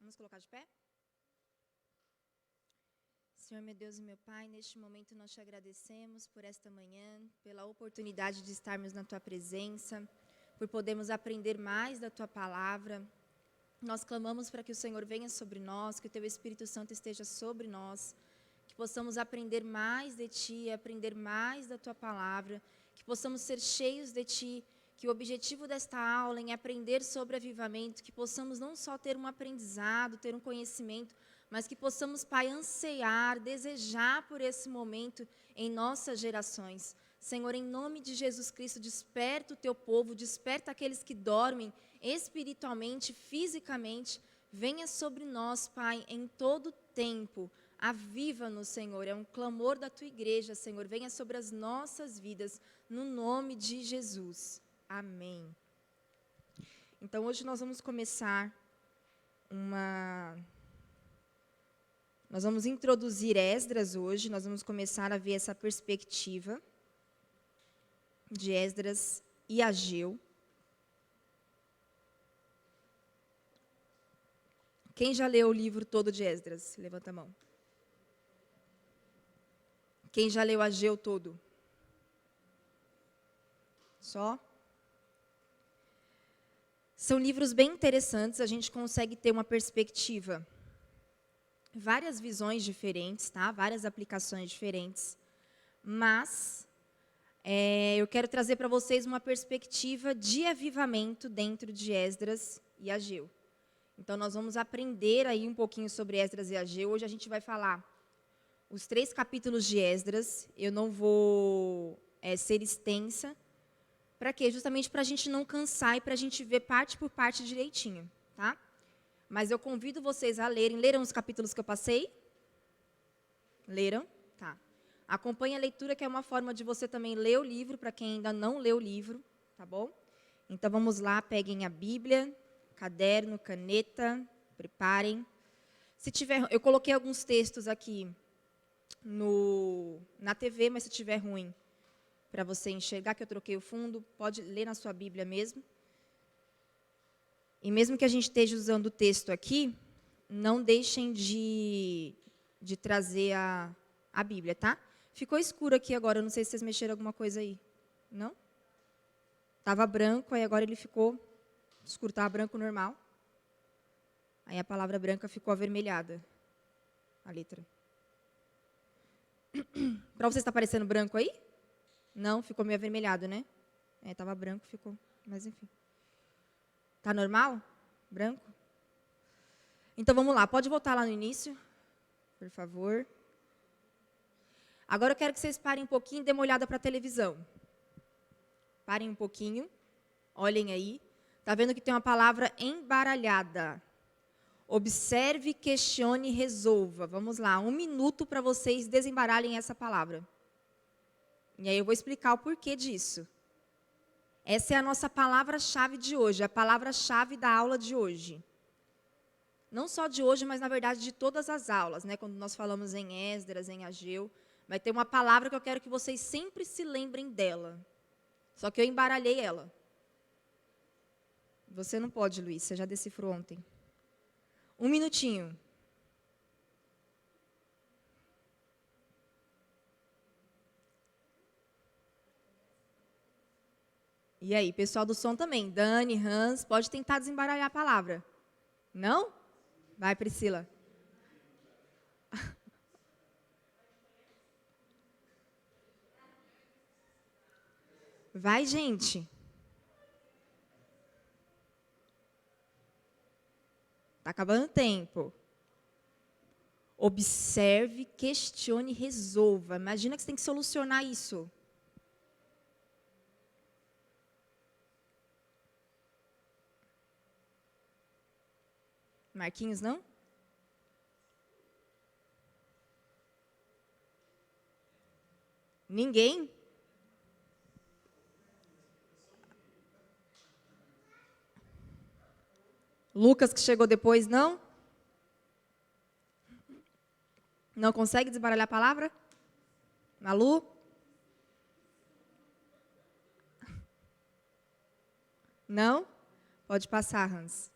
Vamos colocar de pé? Senhor, meu Deus e meu Pai, neste momento nós te agradecemos por esta manhã, pela oportunidade de estarmos na Tua presença, por podermos aprender mais da Tua palavra. Nós clamamos para que o Senhor venha sobre nós, que o Teu Espírito Santo esteja sobre nós, que possamos aprender mais de Ti, aprender mais da Tua palavra, que possamos ser cheios de Ti, que o objetivo desta aula é aprender sobre avivamento, que possamos não só ter um aprendizado, ter um conhecimento, mas que possamos, Pai, ansiar, desejar por esse momento em nossas gerações. Senhor, em nome de Jesus Cristo, desperta o Teu povo, desperta aqueles que dormem espiritualmente, fisicamente. Venha sobre nós, Pai, em todo tempo. Aviva-nos, Senhor, é um clamor da Tua igreja, Senhor. Venha sobre as nossas vidas, no nome de Jesus. Amém. Então, hoje nós vamos começar Nós vamos introduzir Esdras hoje, nós vamos começar a ver essa perspectiva de Esdras e Ageu. Quem já leu o livro todo de Esdras? Levanta a mão. Quem já leu Ageu todo? Só? São livros bem interessantes, a gente consegue ter uma perspectiva, várias visões diferentes, tá? Várias aplicações diferentes, mas eu quero trazer para vocês uma perspectiva de avivamento dentro de Esdras e Ageu. Então, nós vamos aprender aí um pouquinho sobre Esdras e Ageu. Hoje a gente vai falar os 3 capítulos de Esdras. Eu não vou ser extensa. Para quê? Justamente para a gente não cansar e para a gente ver parte por parte direitinho, tá? Mas eu convido vocês a lerem. Leram os capítulos que eu passei? Leram? Tá. Acompanhe a leitura, que é uma forma de você também ler o livro, para quem ainda não leu o livro, tá bom? Então, vamos lá, peguem a Bíblia, caderno, caneta, preparem. Se tiver, eu coloquei alguns textos aqui na TV, mas se tiver ruim, para você enxergar que eu troquei o fundo, pode ler na sua Bíblia mesmo. E mesmo que a gente esteja usando o texto aqui, não deixem de trazer a Bíblia, tá? Ficou escuro aqui agora, eu não sei se vocês mexeram alguma coisa aí. Não? Estava branco, aí agora ele ficou escuro, estava branco normal. Aí a palavra branca ficou avermelhada, a letra. Para você está parecendo branco aí? Não, ficou meio avermelhado, né? Estava branco, ficou, mas enfim. Tá normal? Branco? Então, vamos lá. Pode voltar lá no início, por favor. Agora eu quero que vocês parem um pouquinho e dêem uma olhada para a televisão. Parem um pouquinho. Olhem aí. Tá vendo que tem uma palavra embaralhada. Observe, questione, resolva. Vamos lá. 1 minuto para vocês desembaralhem essa palavra. E aí eu vou explicar o porquê disso. Essa é a nossa palavra-chave de hoje, a palavra-chave da aula de hoje. Não só de hoje, mas, na verdade, de todas as aulas, né? Quando nós falamos em Esdras, em Ageu, vai ter uma palavra que eu quero que vocês sempre se lembrem dela. Só que eu embaralhei ela. Você não pode, Luiz, você já decifrou ontem. 1 minutinho. E aí, pessoal do som também. Dani, Hans, pode tentar desembaralhar a palavra. Não? Vai, Priscila. Vai, gente. Está acabando o tempo. Observe, questione, resolva. Imagina que você tem que solucionar isso. Marquinhos, não? Ninguém? Lucas, que chegou depois, não? Não consegue desbaralhar a palavra? Malu? Não? Pode passar, Hans.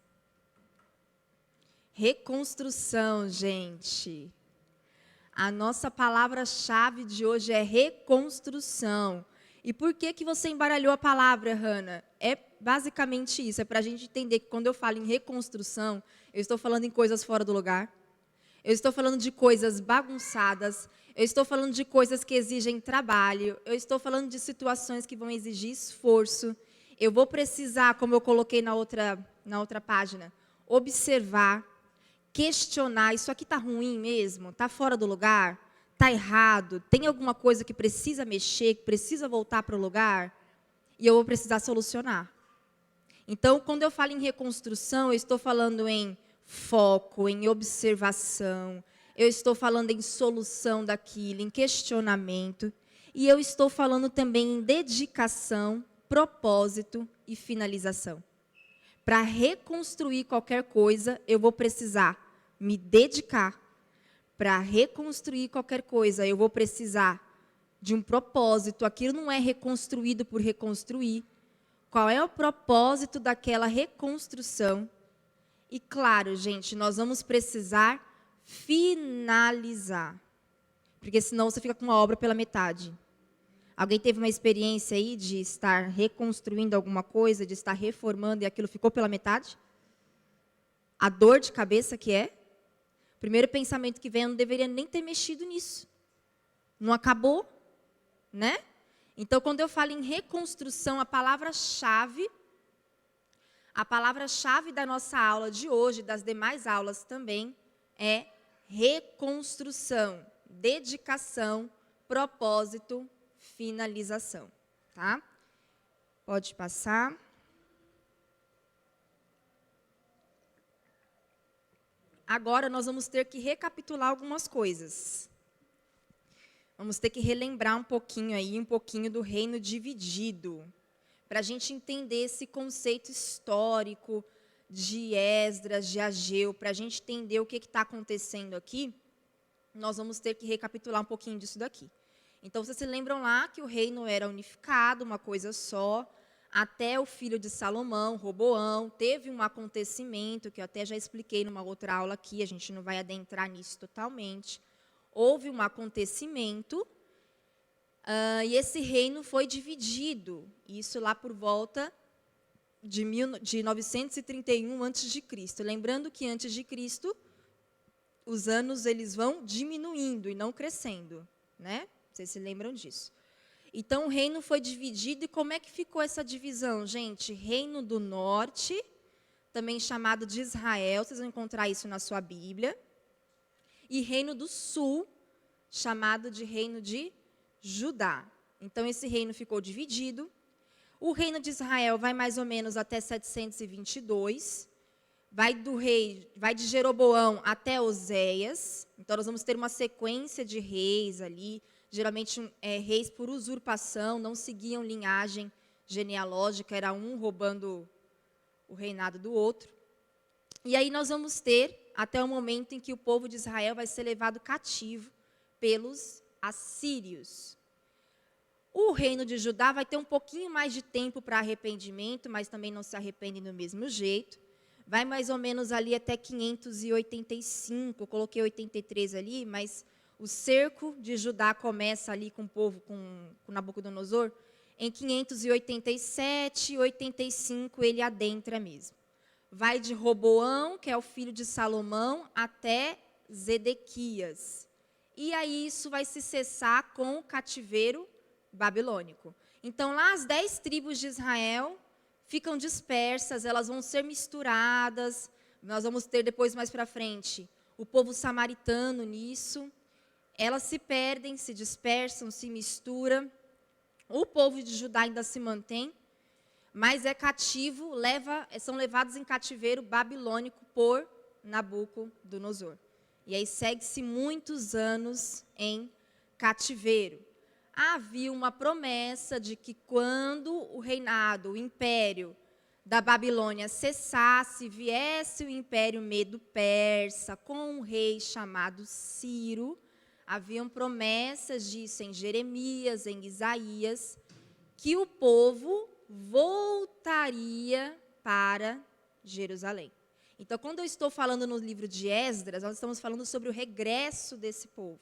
Reconstrução, gente. A nossa palavra-chave de hoje é reconstrução. E por que você embaralhou a palavra, Hannah? É basicamente isso, é para a gente entender que quando eu falo em reconstrução, eu estou falando em coisas fora do lugar, eu estou falando de coisas bagunçadas, eu estou falando de coisas que exigem trabalho, eu estou falando de situações que vão exigir esforço. Eu vou precisar, como eu coloquei na outra página, observar, questionar, isso aqui está ruim mesmo? Está fora do lugar? Está errado? Tem alguma coisa que precisa mexer, que precisa voltar para o lugar? E eu vou precisar solucionar. Então, quando eu falo em reconstrução, eu estou falando em foco, em observação, eu estou falando em solução daquilo, em questionamento, e eu estou falando também em dedicação, propósito e finalização. Para reconstruir qualquer coisa, eu vou precisar me dedicar. Para reconstruir qualquer coisa, eu vou precisar de um propósito. Aquilo não é reconstruído por reconstruir. Qual é o propósito daquela reconstrução? E claro, gente, nós vamos precisar finalizar. Porque senão você fica com uma obra pela metade. Alguém teve uma experiência aí de estar reconstruindo alguma coisa, de estar reformando e aquilo ficou pela metade? A dor de cabeça que é? O primeiro pensamento que vem, eu não deveria nem ter mexido nisso. Não acabou, né? Então, quando eu falo em reconstrução, a palavra-chave da nossa aula de hoje, das demais aulas também, é reconstrução, dedicação, propósito, finalização, tá? Pode passar. Agora nós vamos ter que recapitular algumas coisas. Vamos ter que relembrar um pouquinho do reino dividido, para a gente entender esse conceito histórico de Esdras, de Ageu, para a gente entender o que está acontecendo aqui, nós vamos ter que recapitular um pouquinho disso daqui. Então, vocês se lembram lá que o reino era unificado, uma coisa só, até o filho de Salomão, Roboão, teve um acontecimento, que eu até já expliquei numa outra aula aqui, a gente não vai adentrar nisso totalmente. Houve um acontecimento, e esse reino foi dividido, isso lá por volta de 931 a.C. Lembrando que antes de Cristo, os anos eles vão diminuindo e não crescendo, né? Vocês se lembram disso. Então, o reino foi dividido, e como é que ficou essa divisão, gente? Reino do Norte, também chamado de Israel, vocês vão encontrar isso na sua Bíblia, e Reino do Sul, chamado de Reino de Judá. Então, esse reino ficou dividido. O reino de Israel vai mais ou menos até 722, vai de Jeroboão até Oséias. Então, nós vamos ter uma sequência de reis ali, geralmente reis por usurpação, não seguiam linhagem genealógica, era um roubando o reinado do outro. E aí nós vamos ter até o momento em que o povo de Israel vai ser levado cativo pelos assírios. O reino de Judá vai ter um pouquinho mais de tempo para arrependimento, mas também não se arrependem do mesmo jeito. Vai mais ou menos ali até 585, eu coloquei 83 ali, mas o cerco de Judá começa ali com o povo, com Nabucodonosor, em 587, 85 ele adentra mesmo. Vai de Roboão, que é o filho de Salomão, até Zedequias. E aí isso vai se cessar com o cativeiro babilônico. Então, lá as 10 tribos de Israel ficam dispersas, elas vão ser misturadas. Nós vamos ter depois, mais para frente, o povo samaritano nisso. Elas se perdem, se dispersam, se misturam. O povo de Judá ainda se mantém, mas é cativo, são levados em cativeiro babilônico por Nabucodonosor. E aí segue-se muitos anos em cativeiro. Havia uma promessa de que quando o reinado, o império da Babilônia cessasse, viesse o império medo-persa com um rei chamado Ciro. Haviam promessas disso em Jeremias, em Isaías, que o povo voltaria para Jerusalém. Então, quando eu estou falando no livro de Esdras, nós estamos falando sobre o regresso desse povo.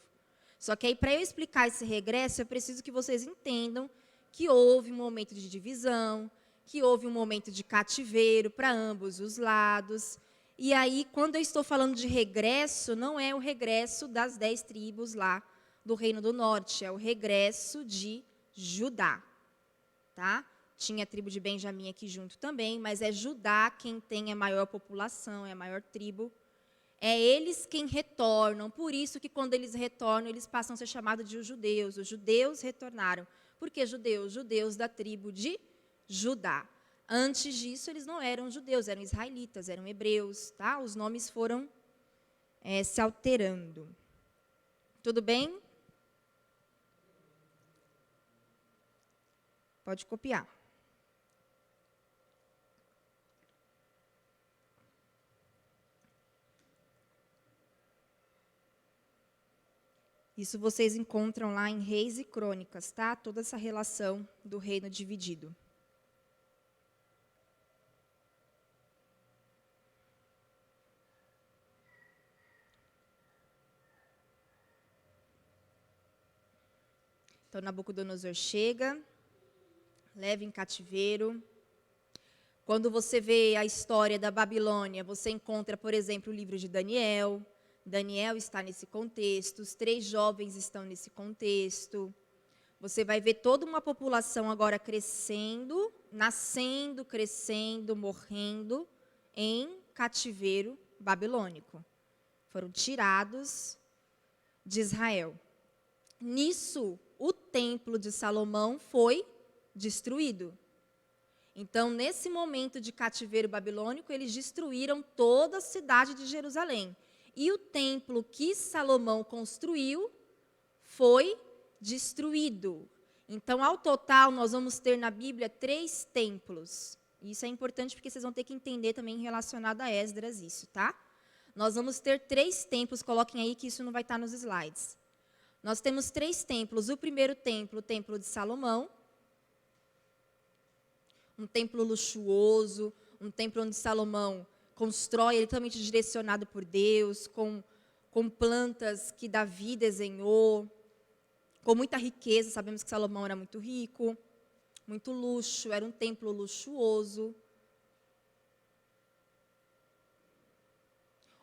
Só que aí, para eu explicar esse regresso, eu preciso que vocês entendam que houve um momento de divisão, que houve um momento de cativeiro para ambos os lados. E aí, quando eu estou falando de regresso, não é o regresso das 10 tribos lá do Reino do Norte, é o regresso de Judá, tá? Tinha a tribo de Benjamim aqui junto também, mas é Judá quem tem a maior população, é a maior tribo. É eles quem retornam, por isso que quando eles retornam, eles passam a ser chamados de judeus. Os judeus retornaram. Por que judeus? Judeus da tribo de Judá. Antes disso, eles não eram judeus, eram israelitas, eram hebreus, tá? Os nomes foram se alterando. Tudo bem? Pode copiar. Isso vocês encontram lá em Reis e Crônicas, tá? Toda essa relação do reino dividido. Então, Nabucodonosor chega, leva em cativeiro. Quando você vê a história da Babilônia, você encontra, por exemplo, o livro de Daniel. Daniel está nesse contexto, os 3 jovens estão nesse contexto. Você vai ver toda uma população agora crescendo, nascendo, crescendo, morrendo em cativeiro babilônico. Foram tirados de Israel. Nisso, o templo de Salomão foi destruído. Então, nesse momento de cativeiro babilônico, eles destruíram toda a cidade de Jerusalém. E o templo que Salomão construiu foi destruído. Então, ao total, nós vamos ter na Bíblia 3 templos. Isso é importante porque vocês vão ter que entender também relacionado a Esdras isso, tá? Nós vamos ter 3 templos, coloquem aí que isso não vai estar nos slides. Nós temos 3 templos. O primeiro templo, o templo de Salomão. Um templo luxuoso, um templo onde Salomão constrói, ele totalmente direcionado por Deus, com plantas que Davi desenhou, com muita riqueza. Sabemos que Salomão era muito rico, muito luxo, era um templo luxuoso.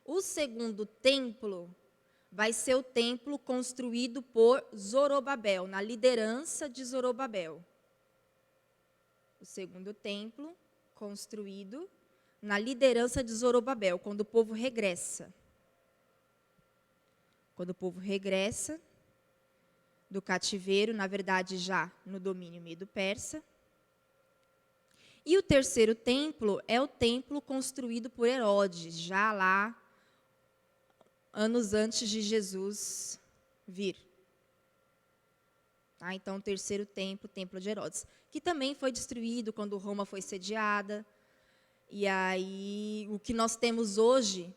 O segundo templo vai ser o templo construído por Zorobabel, na liderança de Zorobabel. O segundo templo construído na liderança de Zorobabel, quando o povo regressa. Quando o povo regressa do cativeiro, na verdade já no domínio medo-persa. E o terceiro templo é o templo construído por Herodes, já lá anos antes de Jesus vir. Tá? Então, o terceiro templo, o templo de Herodes, que também foi destruído quando Roma foi sediada. E aí, o que nós temos hoje,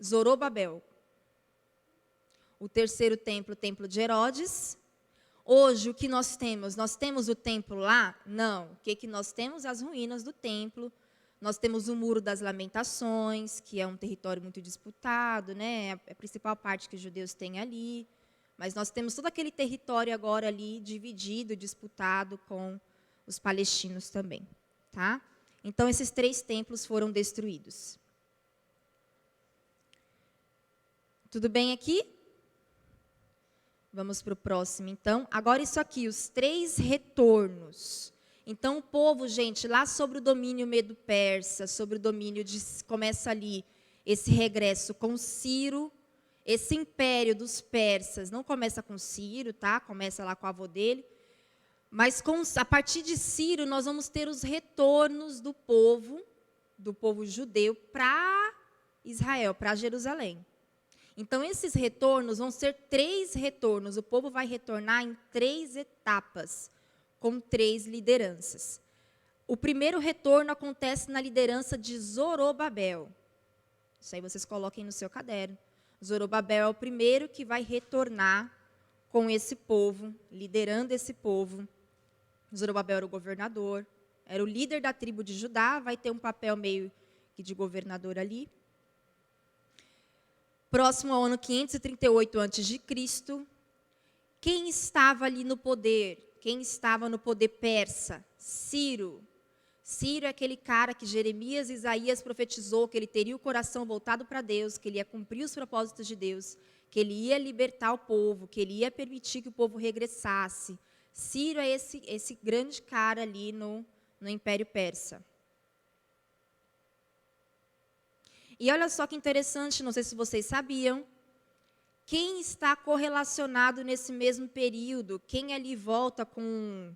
Zorobabel. O terceiro templo, o templo de Herodes. Hoje, o que nós temos? Nós temos o templo lá? Não. O que nós temos? As ruínas do templo. Nós temos o Muro das Lamentações, que é um território muito disputado, né? É a principal parte que os judeus têm ali. Mas nós temos todo aquele território agora ali dividido, disputado com os palestinos também, tá? Então, esses 3 templos foram destruídos. Tudo bem aqui? Vamos para o próximo, então. Agora, isso aqui, os 3 retornos. Então, o povo, gente, lá sobre o domínio medo-persa, sobre o domínio de... Começa ali esse regresso com Ciro. Esse império dos persas não começa com Ciro, tá? Começa lá com o avô dele. Mas a partir de Ciro, nós vamos ter os retornos do povo judeu para Israel, para Jerusalém. Então, esses retornos vão ser 3 retornos. O povo vai retornar em 3 etapas, com 3 lideranças. O primeiro retorno acontece na liderança de Zorobabel. Isso aí vocês coloquem no seu caderno. Zorobabel é o primeiro que vai retornar com esse povo, liderando esse povo. Zorobabel era o governador. era o líder da tribo de Judá, vai ter um papel meio que de governador ali. Próximo ao ano 538 a.C., quem estava ali no poder? Quem estava no poder persa? Ciro. Ciro é aquele cara que Jeremias e Isaías profetizou que ele teria o coração voltado para Deus, que ele ia cumprir os propósitos de Deus, que ele ia libertar o povo, que ele ia permitir que o povo regressasse. Ciro é esse grande cara ali no Império Persa. E olha só que interessante, não sei se vocês sabiam, quem está correlacionado nesse mesmo período, quem ali volta com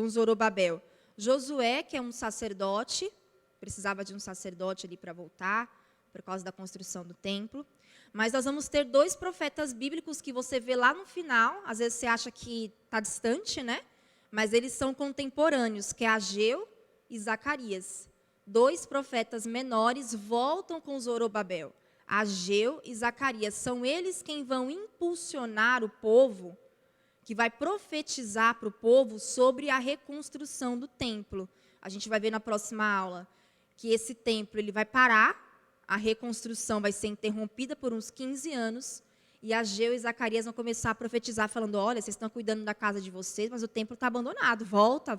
Zorobabel? Josué, que é um sacerdote, precisava de um sacerdote ali para voltar, por causa da construção do templo. Mas nós vamos ter 2 profetas bíblicos que você vê lá no final, às vezes você acha que está distante, né? Mas eles são contemporâneos, que é Ageu e Zacarias. 2 profetas menores voltam com Zorobabel. Ageu e Zacarias, são eles quem vão impulsionar o povo, que vai profetizar para o povo sobre a reconstrução do templo. A gente vai ver na próxima aula que esse templo ele vai parar, a reconstrução vai ser interrompida por uns 15 anos, e Ageu e Zacarias vão começar a profetizar, falando, olha, vocês estão cuidando da casa de vocês, mas o templo está abandonado, volta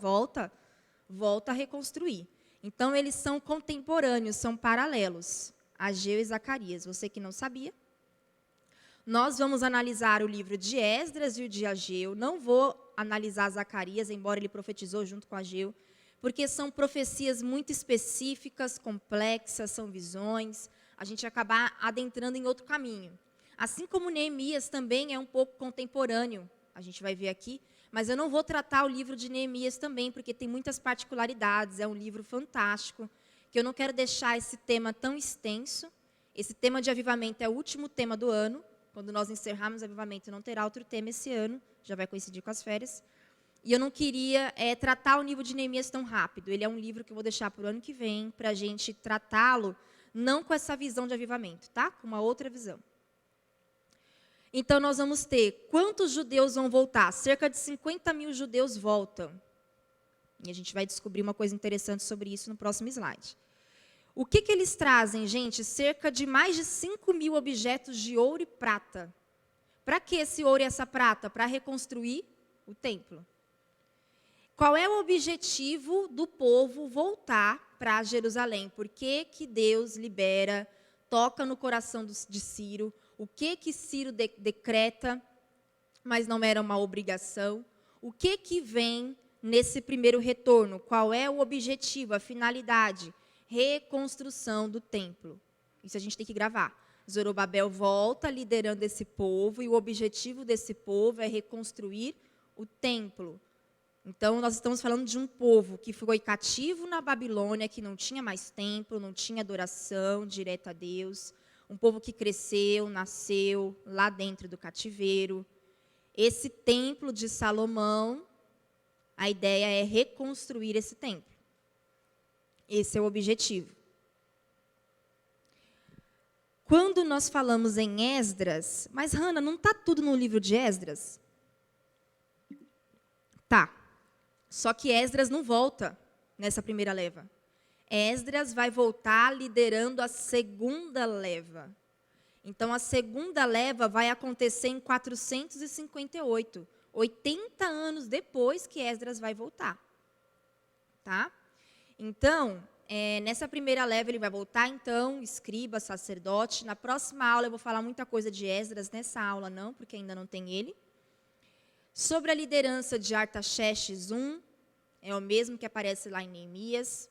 a reconstruir. Então, eles são contemporâneos, são paralelos, Ageu e Zacarias. Você que não sabia. Nós vamos analisar o livro de Esdras e o de Ageu. Não vou analisar Zacarias, embora ele profetizou junto com Ageu, porque são profecias muito específicas, complexas, são visões. A gente vai acabar adentrando em outro caminho. Assim como Neemias também é um pouco contemporâneo, a gente vai ver aqui, mas eu não vou tratar o livro de Neemias também, porque tem muitas particularidades, é um livro fantástico, que eu não quero deixar esse tema tão extenso. Esse tema de avivamento é o último tema do ano. Quando nós encerrarmos o avivamento, não terá outro tema esse ano, já vai coincidir com as férias. E eu não queria tratar o livro de Neemias tão rápido. Ele é um livro que eu vou deixar para o ano que vem, para a gente tratá-lo, não com essa visão de avivamento, tá? Com uma outra visão. Então, nós vamos ter quantos judeus vão voltar? Cerca de 50 mil judeus voltam. E a gente vai descobrir uma coisa interessante sobre isso no próximo slide. O que eles trazem, gente? Cerca de mais de 5 mil objetos de ouro e prata. Para que esse ouro e essa prata? Para reconstruir o templo. Qual é o objetivo do povo voltar para Jerusalém? Por que Deus libera, toca no coração de Ciro? O que Ciro decreta, mas não era uma obrigação? O que vem nesse primeiro retorno? Qual é o objetivo, a finalidade? Reconstrução do templo. Isso a gente tem que gravar. Zorobabel volta liderando esse povo, e o objetivo desse povo é reconstruir o templo. Então, nós estamos falando de um povo que foi cativo na Babilônia, que não tinha mais templo, não tinha adoração direta a Deus. Um povo que cresceu, nasceu lá dentro do cativeiro. Esse templo de Salomão, a ideia é reconstruir esse templo. Esse é o objetivo. Quando nós falamos em Esdras, mas Hannah, não está tudo no livro de Esdras? Tá. Só que Esdras não volta nessa primeira leva. Esdras vai voltar liderando a segunda leva. Então, a segunda leva vai acontecer em 458, 80 anos depois que Esdras vai voltar. Tá? Então, nessa primeira leva ele vai voltar, então, escriba, sacerdote. Na próxima aula eu vou falar muita coisa de Esdras, nessa aula não, porque ainda não tem ele. Sobre a liderança de Artaxerxes I, é o mesmo que aparece lá em Neemias.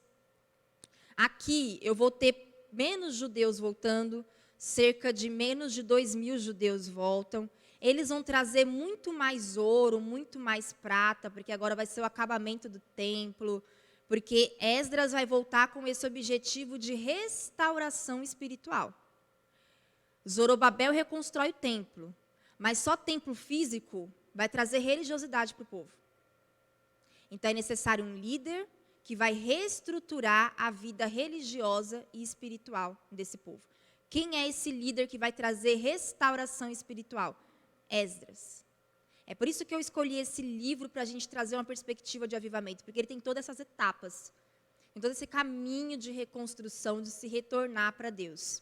Aqui eu vou ter menos judeus voltando, cerca de menos de 2.000 judeus voltam. Eles vão trazer muito mais ouro, muito mais prata, porque agora vai ser o acabamento do templo, porque Esdras vai voltar com esse objetivo de restauração espiritual. Zorobabel reconstrói o templo, mas só templo físico vai trazer religiosidade para o povo. Então é necessário um líder que vai reestruturar a vida religiosa e espiritual desse povo. Quem é esse líder que vai trazer restauração espiritual? Esdras. É por isso que eu escolhi esse livro para a gente trazer uma perspectiva de avivamento, porque ele tem todas essas etapas. em todo esse caminho de reconstrução, de se retornar para Deus.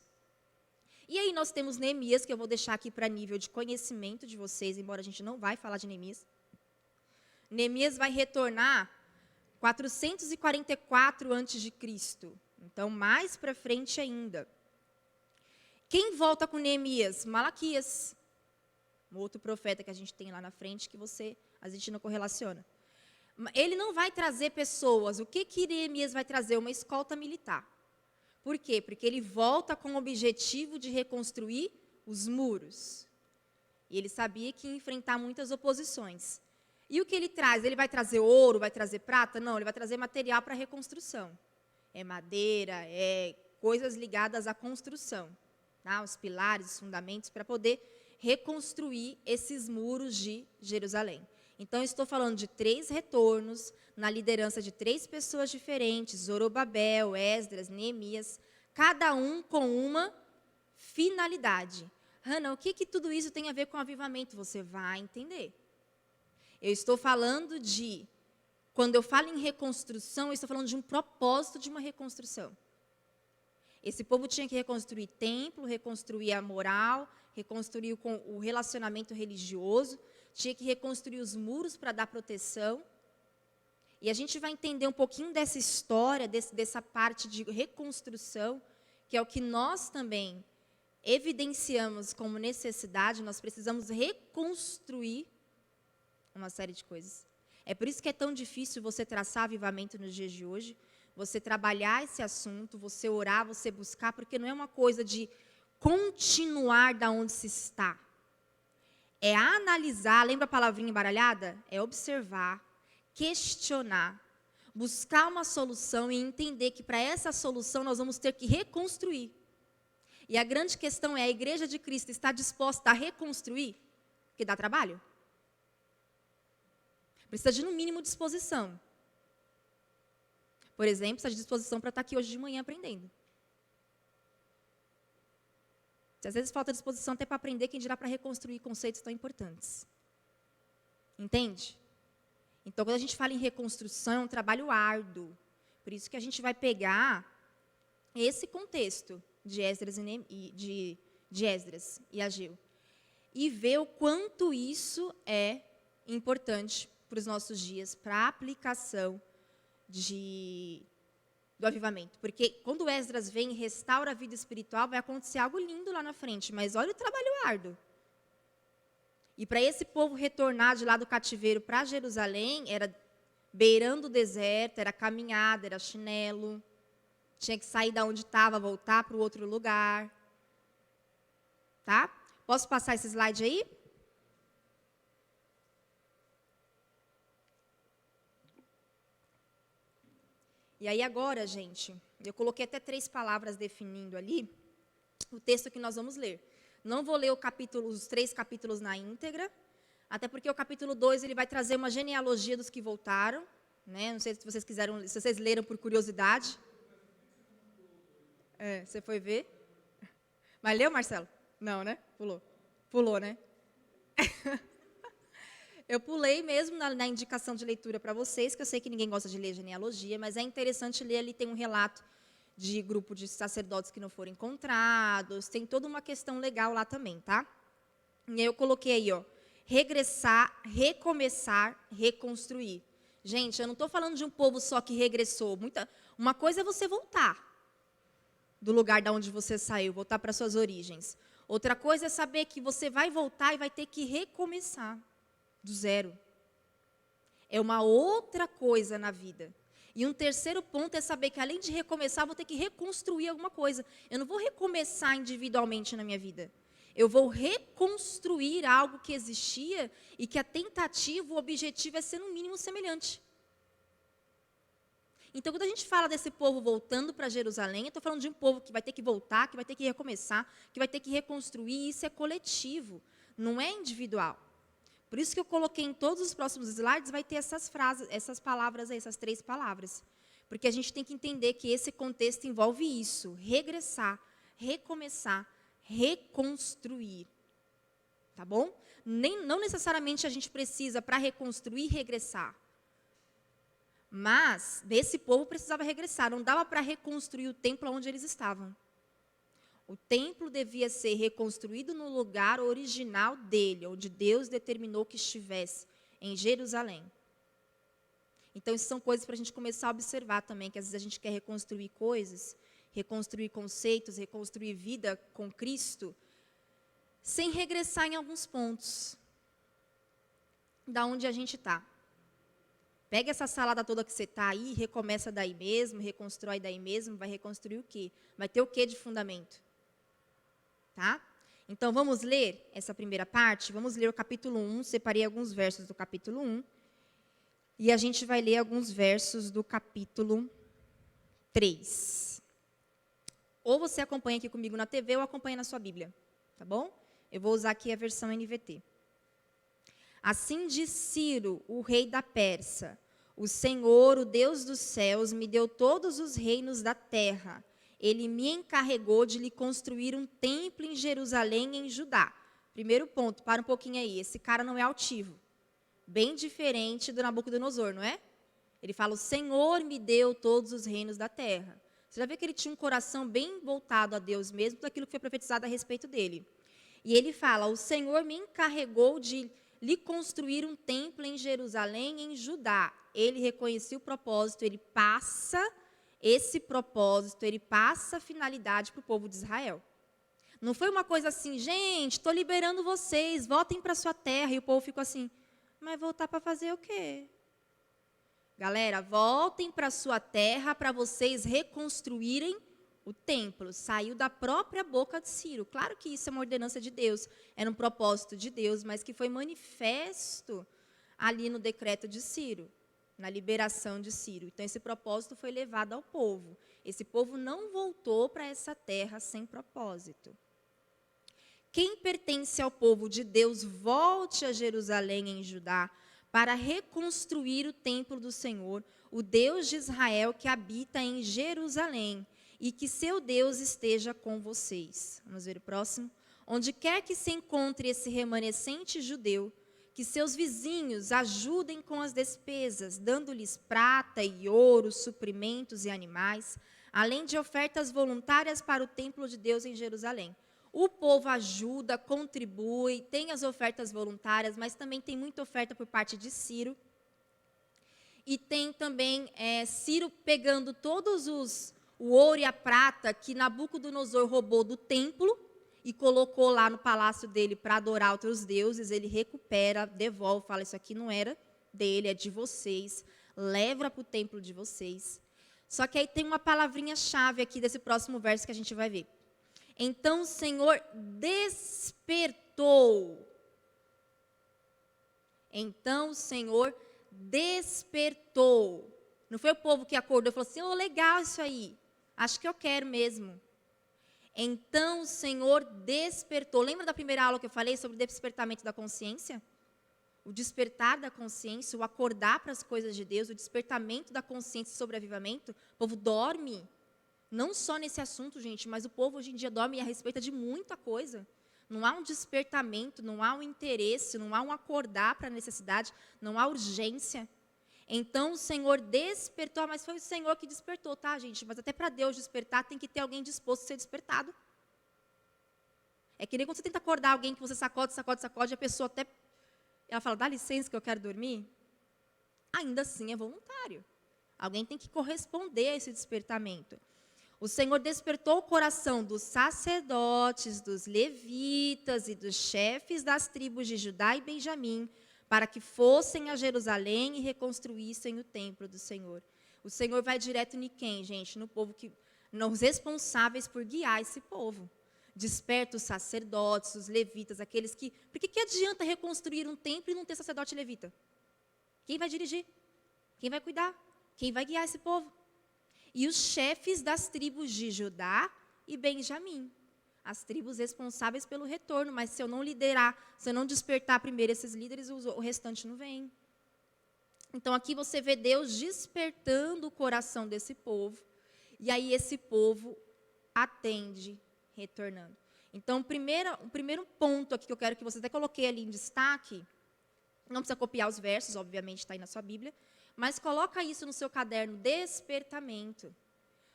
E aí nós temos Neemias, que eu vou deixar aqui para nível de conhecimento de vocês, embora a gente não vai falar de Neemias. Neemias vai retornar 444 a.C., então mais para frente ainda. Quem volta com Neemias? Malaquias, um outro profeta que a gente tem lá na frente, que a gente não correlaciona. Ele não vai trazer pessoas. O que Neemias vai trazer? Uma escolta militar. Por quê? Porque ele volta com o objetivo de reconstruir os muros. E ele sabia que ia enfrentar muitas oposições. E o que ele traz? Ele vai trazer ouro, vai trazer prata? Não, ele vai trazer material para a reconstrução. É madeira, é coisas ligadas à construção. Tá? Os pilares, os fundamentos, para poder reconstruir esses muros de Jerusalém. Então, estou falando de 3 retornos, na liderança de 3 pessoas diferentes, Zorobabel, Esdras, Neemias, cada um com uma finalidade. Hannah, o que tudo isso tem a ver com avivamento? Você vai entender. Eu estou falando quando eu falo em reconstrução, eu estou falando de um propósito de uma reconstrução. Esse povo tinha que reconstruir templo, reconstruir a moral, reconstruir o relacionamento religioso, tinha que reconstruir os muros para dar proteção. E a gente vai entender um pouquinho dessa história, dessa parte de reconstrução, que é o que nós também evidenciamos como necessidade. Nós precisamos reconstruir uma série de coisas. É por isso que é tão difícil você traçar avivamento nos dias de hoje, você trabalhar esse assunto, você orar, você buscar, porque não é uma coisa de continuar da onde se está. É analisar, lembra a palavrinha embaralhada? É observar, questionar, buscar uma solução e entender que para essa solução nós vamos ter que reconstruir. E a grande questão é, a igreja de Cristo está disposta a reconstruir? Porque dá trabalho. Precisa de, no mínimo, disposição. Por exemplo, precisa de disposição para estar aqui hoje de manhã aprendendo. Se às vezes falta disposição até para aprender, quem dirá para reconstruir conceitos tão importantes. Entende? Então, quando a gente fala em reconstrução, é um trabalho árduo. Por isso que a gente vai pegar esse contexto de Esdras e Ageu e ver o quanto isso é importante para os nossos dias, para a aplicação do avivamento. Porque quando Esdras vem e restaura a vida espiritual, vai acontecer algo lindo lá na frente, mas olha o trabalho árduo. E para esse povo retornar de lá do cativeiro para Jerusalém, era beirando o deserto, era caminhada, era chinelo, tinha que sair da onde estava, voltar para o outro lugar. Tá? Posso passar esse slide aí? E aí agora, gente, eu coloquei até 3 palavras definindo ali o texto que nós vamos ler. Não vou ler os 3 capítulos na íntegra, até porque o capítulo 2 ele vai trazer uma genealogia dos que voltaram, né? Não sei se vocês se vocês leram por curiosidade. Você foi ver? Mas leu, Marcelo? Não, né? Pulou, né? Eu pulei mesmo na indicação de leitura para vocês, que eu sei que ninguém gosta de ler genealogia, mas é interessante ler, ali tem um relato de grupo de sacerdotes que não foram encontrados, tem toda uma questão legal lá também, tá? E aí eu coloquei aí, ó, regressar, recomeçar, reconstruir. Gente, eu não estou falando de um povo só que regressou. Uma coisa é você voltar do lugar de onde você saiu, voltar para suas origens. Outra coisa é saber que você vai voltar e vai ter que recomeçar do zero. É uma outra coisa na vida. E um terceiro ponto é saber que, além de recomeçar, eu vou ter que reconstruir alguma coisa. Eu não vou recomeçar individualmente na minha vida. Eu vou reconstruir algo que existia e que a tentativa, o objetivo é ser, no mínimo, semelhante. Então, quando a gente fala desse povo voltando para Jerusalém, eu estou falando de um povo que vai ter que voltar, que vai ter que recomeçar, que vai ter que reconstruir, e isso é coletivo, não é individual. Por isso que eu coloquei em todos os próximos slides, vai ter essas frases, essas palavras aí, essas 3 palavras. Porque a gente tem que entender que esse contexto envolve isso, regressar, recomeçar, reconstruir. Tá bom? Não necessariamente a gente precisa, para reconstruir, regressar. Mas esse povo precisava regressar, não dava para reconstruir o templo onde eles estavam. O templo devia ser reconstruído no lugar original dele, onde Deus determinou que estivesse, em Jerusalém. Então, isso são coisas para a gente começar a observar também, que às vezes a gente quer reconstruir coisas, reconstruir conceitos, reconstruir vida com Cristo, sem regressar em alguns pontos da onde a gente está. Pega essa salada toda que você está aí, recomeça daí mesmo, reconstrói daí mesmo, vai reconstruir o quê? Vai ter o quê de fundamento? Tá? Então, vamos ler essa primeira parte? Vamos ler o capítulo 1, separei alguns versos do capítulo 1, e a gente vai ler alguns versos do capítulo 3. Ou você acompanha aqui comigo na TV ou acompanha na sua Bíblia, tá bom? Eu vou usar aqui a versão NVT. Assim diz Ciro, o rei da Pérsia: o Senhor, o Deus dos céus, me deu todos os reinos da terra. Ele me encarregou de lhe construir um templo em Jerusalém, em Judá. Primeiro ponto, para um pouquinho aí. Esse cara não é altivo. Bem diferente do Nabucodonosor, não é? Ele fala: o Senhor me deu todos os reinos da terra. Você já vê que ele tinha um coração bem voltado a Deus mesmo, daquilo que foi profetizado a respeito dele. E ele fala: o Senhor me encarregou de lhe construir um templo em Jerusalém, em Judá. Ele reconhecia o propósito, ele passa esse propósito, ele passa a finalidade para o povo de Israel. Não foi uma coisa assim: gente, estou liberando vocês, voltem para a sua terra. E o povo ficou assim: mas voltar para fazer o quê? Galera, voltem para a sua terra para vocês reconstruírem o templo. Saiu da própria boca de Ciro. Claro que isso é uma ordenança de Deus, era um propósito de Deus, mas que foi manifesto ali no decreto de Ciro, na liberação de Ciro. Então, esse propósito foi levado ao povo. Esse povo não voltou para essa terra sem propósito. Quem pertence ao povo de Deus, volte a Jerusalém, em Judá, para reconstruir o templo do Senhor, o Deus de Israel que habita em Jerusalém, e que seu Deus esteja com vocês. Vamos ver o próximo. Onde quer que se encontre esse remanescente judeu, que seus vizinhos ajudem com as despesas, dando-lhes prata e ouro, suprimentos e animais, além de ofertas voluntárias para o templo de Deus em Jerusalém. O povo ajuda, contribui, tem as ofertas voluntárias, mas também tem muita oferta por parte de Ciro. E tem também Ciro pegando o ouro e a prata que Nabucodonosor roubou do templo e colocou lá no palácio dele para adorar outros deuses. Ele recupera, devolve, fala: isso aqui não era dele, é de vocês, leva para o templo de vocês. Só que aí tem uma palavrinha-chave aqui desse próximo verso que a gente vai ver. Então o Senhor despertou. Então o Senhor despertou. Não foi o povo que acordou e falou assim: legal isso aí, acho que eu quero mesmo. Então o Senhor despertou. Lembra da primeira aula que eu falei sobre o despertamento da consciência? O despertar da consciência, o acordar para as coisas de Deus, o despertamento da consciência sobre avivamento. O povo dorme. Não só nesse assunto, gente, mas o povo hoje em dia dorme a respeito de muita coisa. Não há um despertamento, não há um interesse, não há um acordar para a necessidade, não há urgência. Então o Senhor despertou, mas foi o Senhor que despertou, tá, gente? Mas até para Deus despertar, tem que ter alguém disposto a ser despertado. É que nem quando você tenta acordar alguém que você sacode, e a pessoa até, ela fala: dá licença que eu quero dormir. Ainda assim é voluntário. Alguém tem que corresponder a esse despertamento. O Senhor despertou o coração dos sacerdotes, dos levitas e dos chefes das tribos de Judá e Benjamim, para que fossem a Jerusalém e reconstruíssem o templo do Senhor. O Senhor vai direto em quem, gente? No povo nos responsáveis por guiar esse povo. Desperta os sacerdotes, os levitas, aqueles que... Por que adianta reconstruir um templo e não ter sacerdote e levita? Quem vai dirigir? Quem vai cuidar? Quem vai guiar esse povo? E os chefes das tribos de Judá e Benjamim. As tribos responsáveis pelo retorno. Mas se eu não liderar, se eu não despertar primeiro esses líderes, o restante não vem. Então aqui você vê Deus despertando o coração desse povo. E aí esse povo atende, retornando. Então o primeiro ponto aqui que eu quero que você até coloquei ali em destaque, não precisa copiar os versos, obviamente está aí na sua Bíblia, Mas coloca isso no seu caderno, despertamento.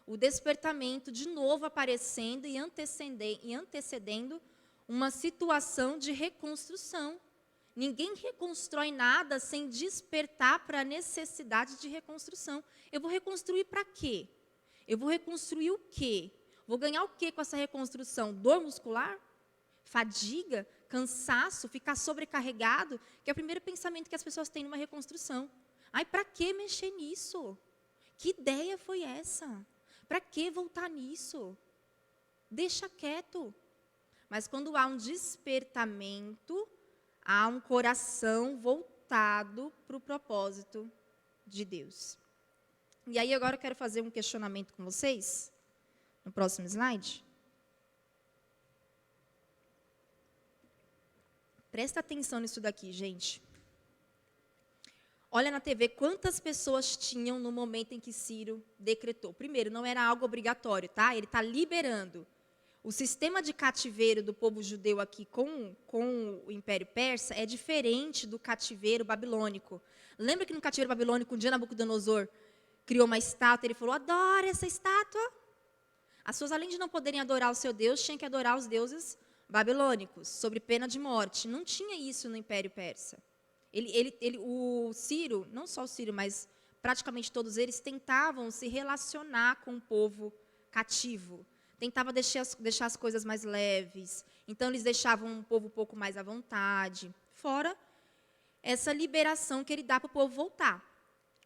O despertamento de novo aparecendo e antecedendo uma situação de reconstrução. Ninguém reconstrói nada sem despertar para a necessidade de reconstrução. Eu vou reconstruir para quê? Eu vou reconstruir o quê? Vou ganhar o quê com essa reconstrução? Dor muscular? Fadiga? Cansaço? Ficar sobrecarregado? Que é o primeiro pensamento que as pessoas têm numa reconstrução. Ai, para que mexer nisso? Que ideia foi essa? Para que voltar nisso? Deixa quieto. Mas quando há um despertamento, há um coração voltado para o propósito de Deus. E aí agora eu quero fazer um questionamento com vocês, no próximo slide. Presta atenção nisso daqui, gente. Olha na TV quantas pessoas tinham no momento em que Ciro decretou. Primeiro, não era algo obrigatório, tá? Ele está liberando. O sistema de cativeiro do povo judeu aqui com o Império Persa é diferente do cativeiro babilônico. Lembra que no cativeiro babilônico, um dia Nabucodonosor criou uma estátua, ele falou, adora essa estátua. As pessoas, além de não poderem adorar o seu Deus, tinham que adorar os deuses babilônicos, sob pena de morte. Não tinha isso no Império Persa. O Ciro, não só o Ciro, mas praticamente todos eles tentavam se relacionar com o povo cativo. Tentava deixar as coisas mais leves. Então, eles deixavam o povo um pouco mais à vontade. Fora essa liberação que ele dá para o povo voltar.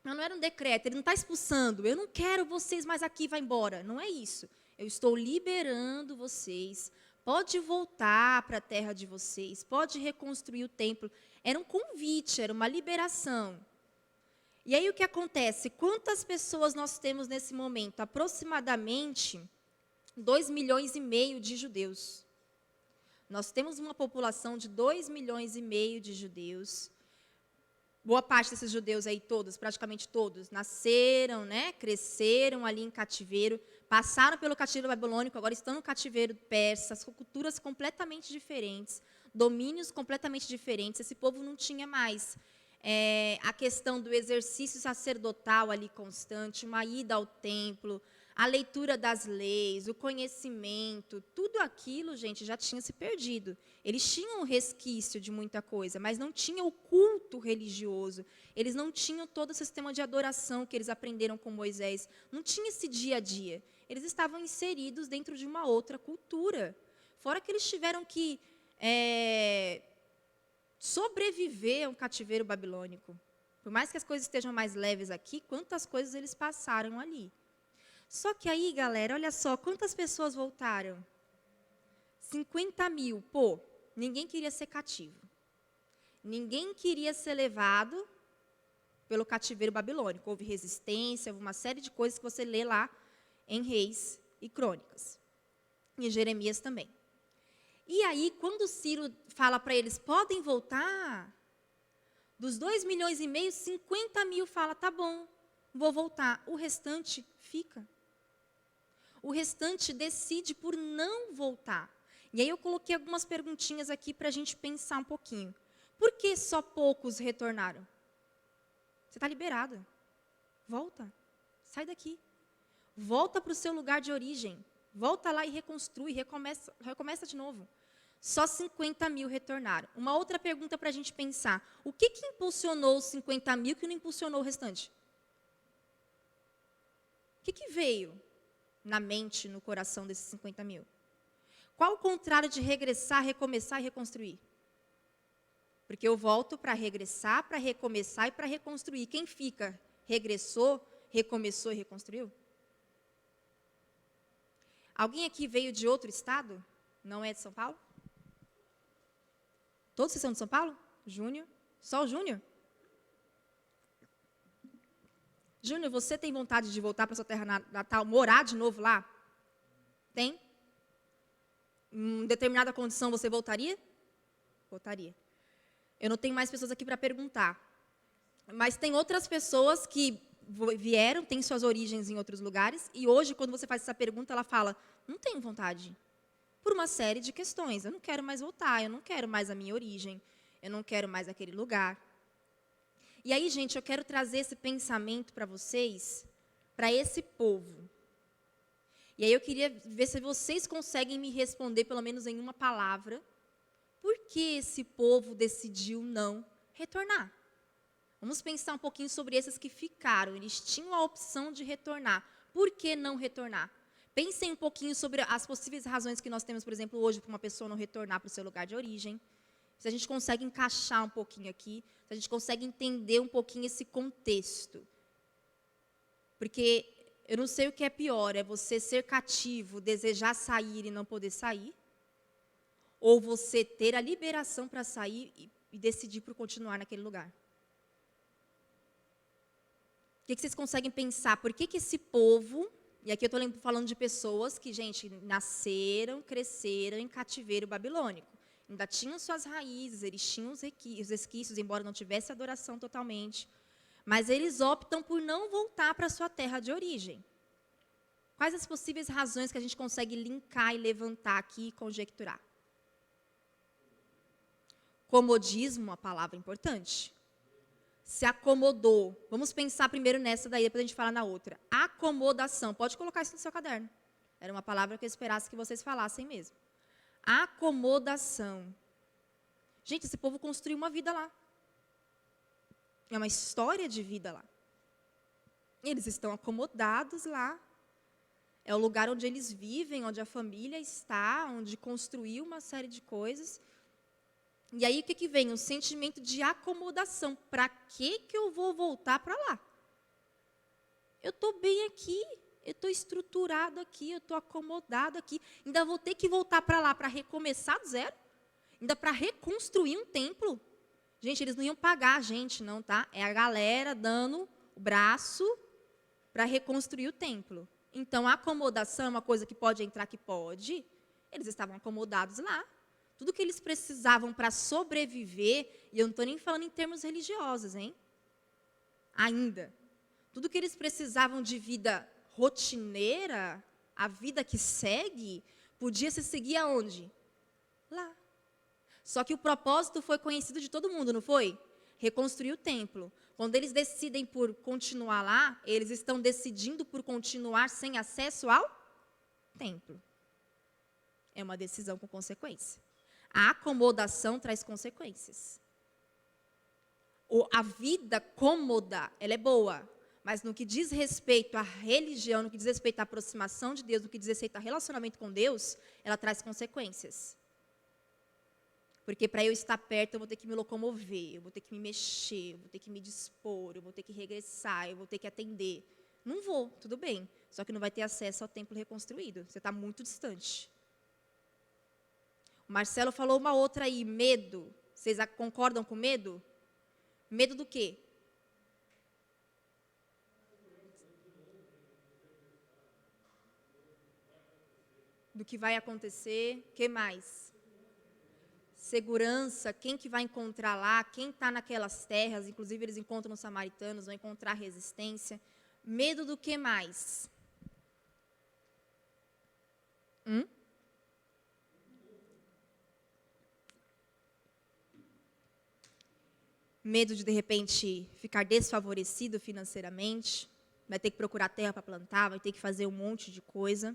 Mas não era um decreto, ele não está expulsando. Eu não quero vocês mais aqui, vai embora. Não é isso. Eu estou liberando vocês. Pode voltar para a terra de vocês. Pode reconstruir o templo. Era um convite, era uma liberação. E aí o que acontece? Quantas pessoas nós temos nesse momento? Aproximadamente 2,5 milhões de judeus. Nós temos uma população de 2,5 milhões de judeus. Boa parte desses judeus aí, todos, praticamente todos, nasceram, né, cresceram ali em cativeiro, passaram pelo cativeiro babilônico, agora estão no cativeiro persa, culturas completamente diferentes, domínios completamente diferentes. Esse povo não tinha mais a questão do exercício sacerdotal ali constante, uma ida ao templo, a leitura das leis, o conhecimento, tudo aquilo, gente, já tinha se perdido. Eles tinham um resquício de muita coisa, mas não tinha o culto religioso. Eles não tinham todo o sistema de adoração que eles aprenderam com Moisés. Não tinha esse dia a dia. Eles estavam inseridos dentro de uma outra cultura. Fora que eles tiveram que sobreviver a um cativeiro babilônico. Por mais que as coisas estejam mais leves aqui, quantas coisas eles passaram ali. Só que aí, galera, olha só, quantas pessoas voltaram? 50 mil. Pô, ninguém queria ser cativo. Ninguém queria ser levado pelo cativeiro babilônico. Houve resistência, houve uma série de coisas que você lê lá em Reis e Crônicas. E em Jeremias também. E aí, quando Ciro fala para eles, podem voltar, dos 2,5 milhões, 50 mil fala, tá bom, vou voltar. O restante fica. O restante decide por não voltar. E aí eu coloquei algumas perguntinhas aqui para a gente pensar um pouquinho. Por que só poucos retornaram? Você está liberado. Volta. Sai daqui. Volta para o seu lugar de origem. Volta lá e reconstrui, recomeça de novo. Só 50 mil retornaram. Uma outra pergunta para a gente pensar. O que impulsionou os 50 mil que não impulsionou o restante? O que veio na mente, no coração desses 50 mil? Qual o contrário de regressar, recomeçar e reconstruir? Porque eu volto para regressar, para recomeçar e para reconstruir. Quem fica? Regressou, recomeçou e reconstruiu? Alguém aqui veio de outro estado? Não é de São Paulo? Todos vocês são de São Paulo? Júnior? Só o Júnior? Júnior, você tem vontade de voltar para sua terra natal, morar de novo lá? Tem? Em determinada condição você voltaria? Voltaria. Eu não tenho mais pessoas aqui para perguntar. Mas tem outras pessoas que vieram, têm suas origens em outros lugares, e hoje, quando você faz essa pergunta, ela fala, não tenho vontade. Por uma série de questões. Eu não quero mais voltar, eu não quero mais a minha origem, eu não quero mais aquele lugar. E aí, gente, eu quero trazer esse pensamento para vocês, para esse povo. E aí eu queria ver se vocês conseguem me responder, pelo menos em uma palavra, por que esse povo decidiu não retornar? Vamos pensar um pouquinho sobre esses que ficaram. Eles tinham a opção de retornar. Por que não retornar? Pensem um pouquinho sobre as possíveis razões que nós temos, por exemplo, hoje, para uma pessoa não retornar para o seu lugar de origem. Se a gente consegue encaixar um pouquinho aqui, se a gente consegue entender um pouquinho esse contexto. Porque eu não sei o que é pior, é você ser cativo, desejar sair e não poder sair, ou você ter a liberação para sair e decidir por continuar naquele lugar. O que vocês conseguem pensar? Por que esse povo, e aqui eu estou falando de pessoas que, gente, nasceram, cresceram em cativeiro babilônico. Ainda tinham suas raízes, eles tinham os resquícios, embora não tivesse adoração totalmente. Mas eles optam por não voltar para a sua terra de origem. Quais as possíveis razões que a gente consegue linkar e levantar aqui e conjecturar? Comodismo, uma palavra importante. Se acomodou. Vamos pensar primeiro nessa daí, depois a gente fala na outra. Acomodação. Pode colocar isso no seu caderno. Era uma palavra que eu esperasse que vocês falassem mesmo. Acomodação. Gente, esse povo construiu uma vida lá. É uma história de vida lá. Eles estão acomodados lá. É o lugar onde eles vivem, onde a família está, onde construiu uma série de coisas. E aí, o que vem? Um sentimento de acomodação. Para que eu vou voltar para lá? Eu estou bem aqui, eu estou estruturado aqui, eu estou acomodado aqui. Ainda vou ter que voltar para lá para recomeçar do zero? Ainda para reconstruir um templo? Gente, eles não iam pagar a gente, não, tá? É a galera dando o braço para reconstruir o templo. Então, a acomodação é uma coisa que pode entrar, que pode. Eles estavam acomodados lá. Tudo que eles precisavam para sobreviver, e eu não estou nem falando em termos religiosos, hein? Ainda. Tudo que eles precisavam de vida rotineira, a vida que segue, podia se seguir aonde? Lá. Só que o propósito foi conhecido de todo mundo, não foi? Reconstruir o templo. Quando eles decidem por continuar lá, eles estão decidindo por continuar sem acesso ao templo. É uma decisão com consequência. A acomodação traz consequências. A vida cômoda, ela é boa, mas no que diz respeito à religião, no que diz respeito à aproximação de Deus, no que diz respeito ao relacionamento com Deus, ela traz consequências. Porque para eu estar perto, eu vou ter que me locomover, eu vou ter que me mexer, eu vou ter que me dispor, eu vou ter que regressar, eu vou ter que atender. Não vou, tudo bem, só que não vai ter acesso ao templo reconstruído, você está muito distante. O Marcelo falou uma outra aí, medo. Vocês concordam com medo? Medo do quê? Do que vai acontecer. O que mais? Segurança, quem que vai encontrar lá, quem está naquelas terras, inclusive eles encontram os samaritanos, vão encontrar resistência. Medo do que mais? Medo de repente, ficar desfavorecido financeiramente, vai ter que procurar terra para plantar, vai ter que fazer um monte de coisa.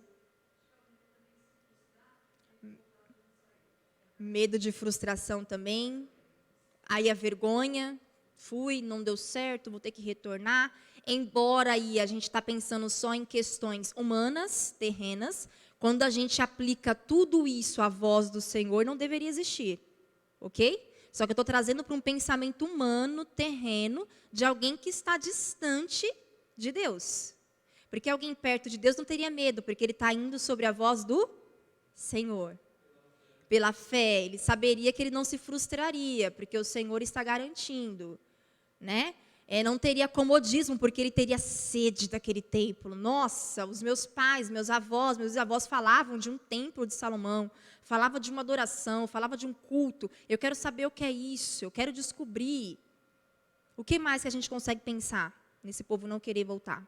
Medo de frustração também. Aí a vergonha, fui, não deu certo, vou ter que retornar. Embora aí a gente está pensando só em questões humanas, terrenas, quando a gente aplica tudo isso à voz do Senhor, não deveria existir, ok? Só que eu estou trazendo para um pensamento humano, terreno, de alguém que está distante de Deus. Porque alguém perto de Deus não teria medo, porque ele está indo sobre a voz do Senhor. Pela fé, ele saberia que ele não se frustraria, porque o Senhor está garantindo, né? Não teria comodismo, porque ele teria sede daquele templo. Nossa, os meus pais, meus avós falavam de um templo de Salomão, falavam de uma adoração, falavam de um culto. Eu quero saber o que é isso, eu quero descobrir. O que mais que a gente consegue pensar nesse povo não querer voltar?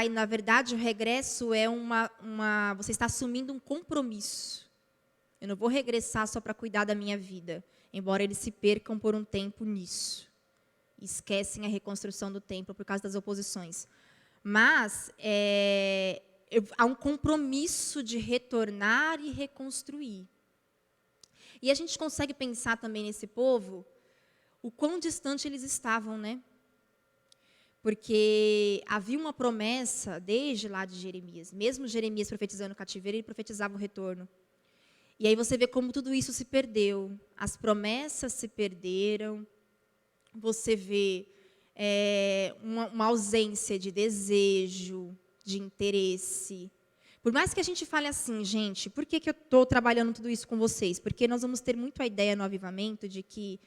na verdade, o regresso é você está assumindo um compromisso. Eu não vou regressar só para cuidar da minha vida, embora eles se percam por um tempo nisso. Esquecem a reconstrução do templo por causa das oposições. Mas há um compromisso de retornar e reconstruir. E a gente consegue pensar também nesse povo, o quão distante eles estavam, né? Porque havia uma promessa desde lá de Jeremias. Mesmo Jeremias profetizando o cativeiro, ele profetizava o retorno. E aí você vê como tudo isso se perdeu. As promessas se perderam. Você vê uma ausência de desejo, de interesse. Por mais que a gente fale assim, gente, por que eu estou trabalhando tudo isso com vocês? Porque nós vamos ter muito a ideia no avivamento de que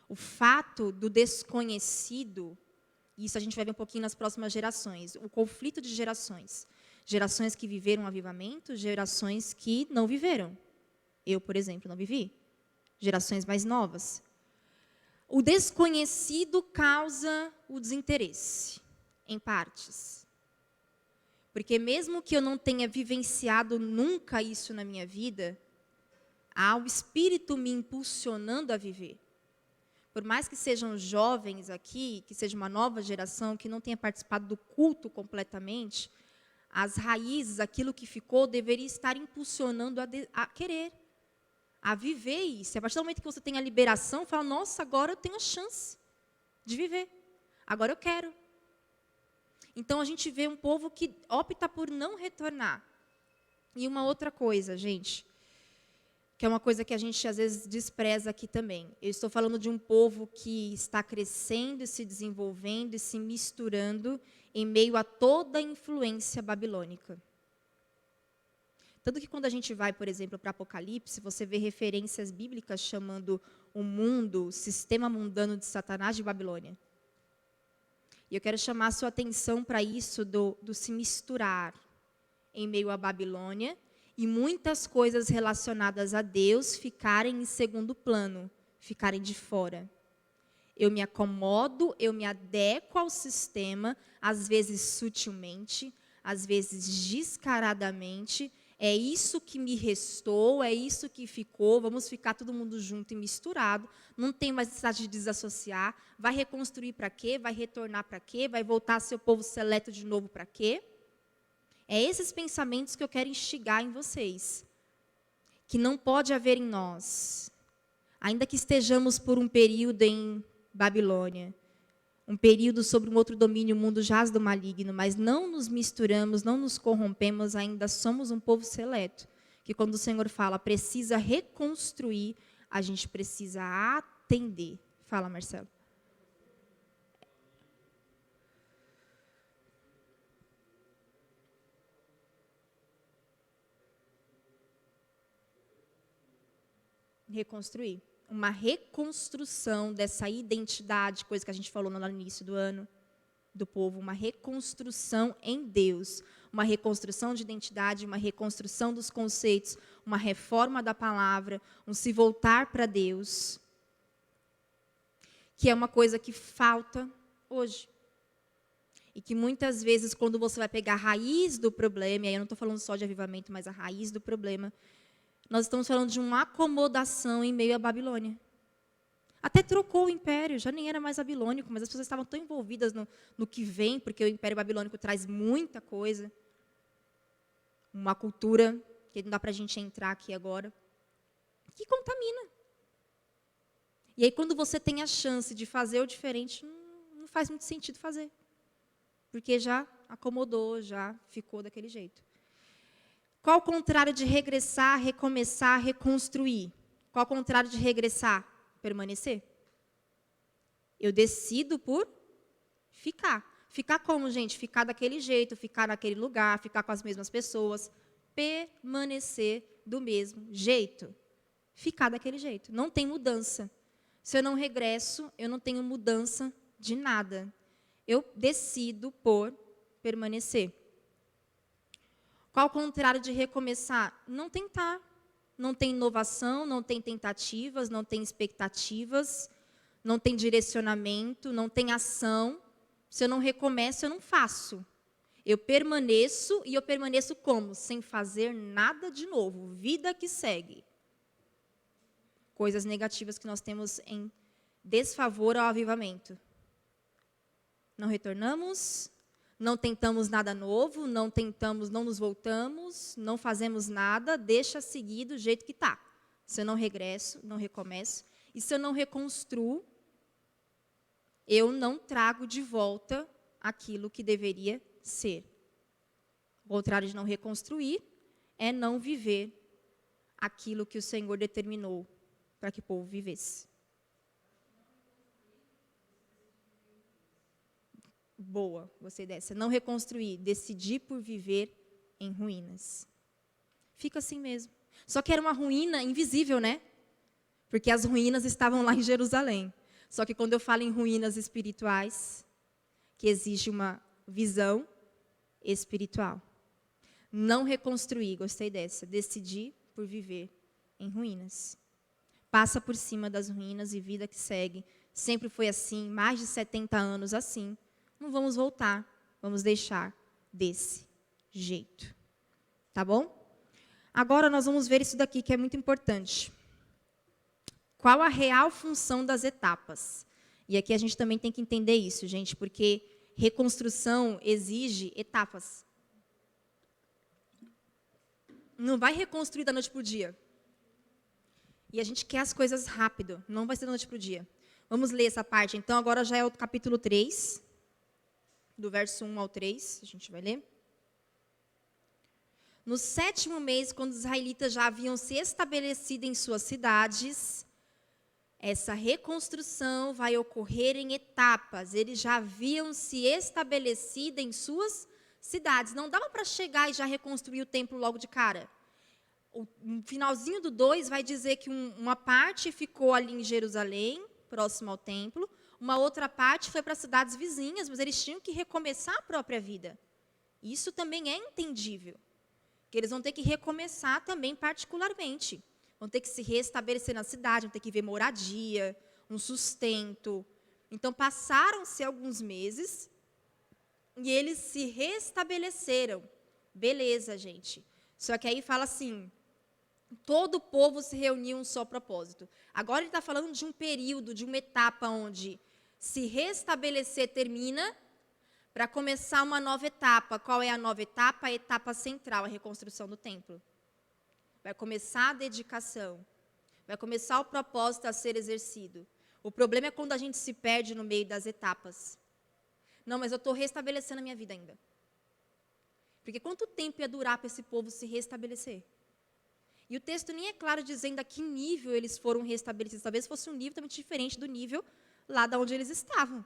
o fato do desconhecido, isso a gente vai ver um pouquinho nas próximas gerações, o conflito de gerações. Gerações que viveram o avivamento, gerações que não viveram. Eu, por exemplo, não vivi. Gerações mais novas. O desconhecido causa o desinteresse, em partes. Porque mesmo que eu não tenha vivenciado nunca isso na minha vida, há o Espírito me impulsionando a viver. Por mais que sejam jovens aqui, que seja uma nova geração, que não tenha participado do culto completamente, as raízes, aquilo que ficou, deveria estar impulsionando a querer, a viver isso. E a partir do momento que você tem a liberação, fala, nossa, agora eu tenho a chance de viver. Agora eu quero. Então, a gente vê um povo que opta por não retornar. E uma outra coisa, gente, que é uma coisa que a gente, às vezes, despreza aqui também. Eu estou falando de um povo que está crescendo, e se desenvolvendo e se misturando em meio a toda a influência babilônica. Tanto que quando a gente vai, por exemplo, para Apocalipse, você vê referências bíblicas chamando o mundo, o sistema mundano de Satanás de Babilônia. E eu quero chamar a sua atenção para isso do se misturar em meio à Babilônia e muitas coisas relacionadas a Deus ficarem em segundo plano, ficarem de fora. Eu me acomodo, eu me adequo ao sistema, às vezes sutilmente, às vezes descaradamente. É isso que me restou, é isso que ficou, vamos ficar todo mundo junto e misturado, não tem mais necessidade de desassociar, vai reconstruir para quê, vai retornar para quê, vai voltar a ser o povo seleto de novo para quê? É esses pensamentos que eu quero instigar em vocês, que não pode haver em nós, ainda que estejamos por um período em Babilônia, um período sobre um outro domínio, o mundo jaz do maligno, mas não nos misturamos, não nos corrompemos, ainda somos um povo seleto, que quando o Senhor fala, precisa reconstruir, a gente precisa atender. Fala, Marcelo. Reconstruir. Uma reconstrução dessa identidade, coisa que a gente falou no início do ano, do povo, uma reconstrução em Deus, uma reconstrução de identidade, uma reconstrução dos conceitos, uma reforma da palavra, um se voltar para Deus, que é uma coisa que falta hoje. E que muitas vezes, quando você vai pegar a raiz do problema, e aí eu não estou falando só de avivamento, mas a raiz do problema, nós estamos falando de uma acomodação em meio à Babilônia. Até trocou o império, já nem era mais babilônico, mas as pessoas estavam tão envolvidas no que vem, porque o império babilônico traz muita coisa, uma cultura, que não dá para a gente entrar aqui agora, que contamina. E aí, quando você tem a chance de fazer o diferente, não faz muito sentido fazer, porque já acomodou, já ficou daquele jeito. Qual o contrário de regressar, recomeçar, reconstruir? Qual o contrário de regressar? Permanecer. Eu decido por ficar. Ficar como, gente? Ficar daquele jeito, ficar naquele lugar, ficar com as mesmas pessoas. Permanecer do mesmo jeito. Ficar daquele jeito. Não tem mudança. Se eu não regresso, eu não tenho mudança de nada. Eu decido por permanecer. Qual o contrário de recomeçar? Não tentar. Não tem inovação, não tem tentativas, não tem expectativas, não tem direcionamento, não tem ação. Se eu não recomeço, eu não faço. Eu permaneço, e eu permaneço como? Sem fazer nada de novo. Vida que segue. Coisas negativas que nós temos em desfavor ao avivamento. Não retornamos, não tentamos nada novo, não nos voltamos, não fazemos nada, deixa seguir do jeito que está. Se eu não regresso, não recomeço, e se eu não reconstruo, eu não trago de volta aquilo que deveria ser. O contrário de não reconstruir é não viver aquilo que o Senhor determinou para que o povo vivesse. Boa, gostei dessa. Não reconstruir, decidir por viver em ruínas. Fica assim mesmo. Só que era uma ruína invisível, né? Porque as ruínas estavam lá em Jerusalém. Só que quando eu falo em ruínas espirituais, que exige uma visão espiritual. Não reconstruir, gostei dessa. Decidir por viver em ruínas. Passa por cima das ruínas e vida que segue. Sempre foi assim, mais de 70 anos assim. Não vamos voltar, vamos deixar desse jeito. Tá bom? Agora nós vamos ver isso daqui que é muito importante. Qual a real função das etapas? E aqui a gente também tem que entender isso, gente, porque reconstrução exige etapas. Não vai reconstruir da noite para o dia. E a gente quer as coisas rápido, não vai ser da noite para o dia. Vamos ler essa parte. Então, agora já é o capítulo 3, do verso 1 ao 3, a gente vai ler. No 7º mês, quando os israelitas já haviam se estabelecido em suas cidades, essa reconstrução vai ocorrer em etapas. Eles já haviam se estabelecido em suas cidades. Não dava para chegar e já reconstruir o templo logo de cara. O finalzinho do 2 vai dizer que uma parte ficou ali em Jerusalém, próximo ao templo, uma outra parte foi para cidades vizinhas, mas eles tinham que recomeçar a própria vida. Isso também é entendível, que eles vão ter que recomeçar também particularmente. Vão ter que se restabelecer na cidade, vão ter que ver moradia, um sustento. Então, passaram-se alguns meses e eles se restabeleceram. Beleza, gente. Só que aí fala assim, todo o povo se reuniu em um só propósito. Agora ele está falando de um período, de uma etapa onde se restabelecer termina para começar uma nova etapa. Qual é a nova etapa? A etapa central, a reconstrução do templo. Vai começar a dedicação. Vai começar o propósito a ser exercido. O problema é quando a gente se perde no meio das etapas. Não, mas eu estou restabelecendo a minha vida ainda. Porque quanto tempo ia durar para esse povo se restabelecer? E o texto nem é claro dizendo a que nível eles foram restabelecidos. Talvez fosse um nível também diferente do nível lá de onde eles estavam.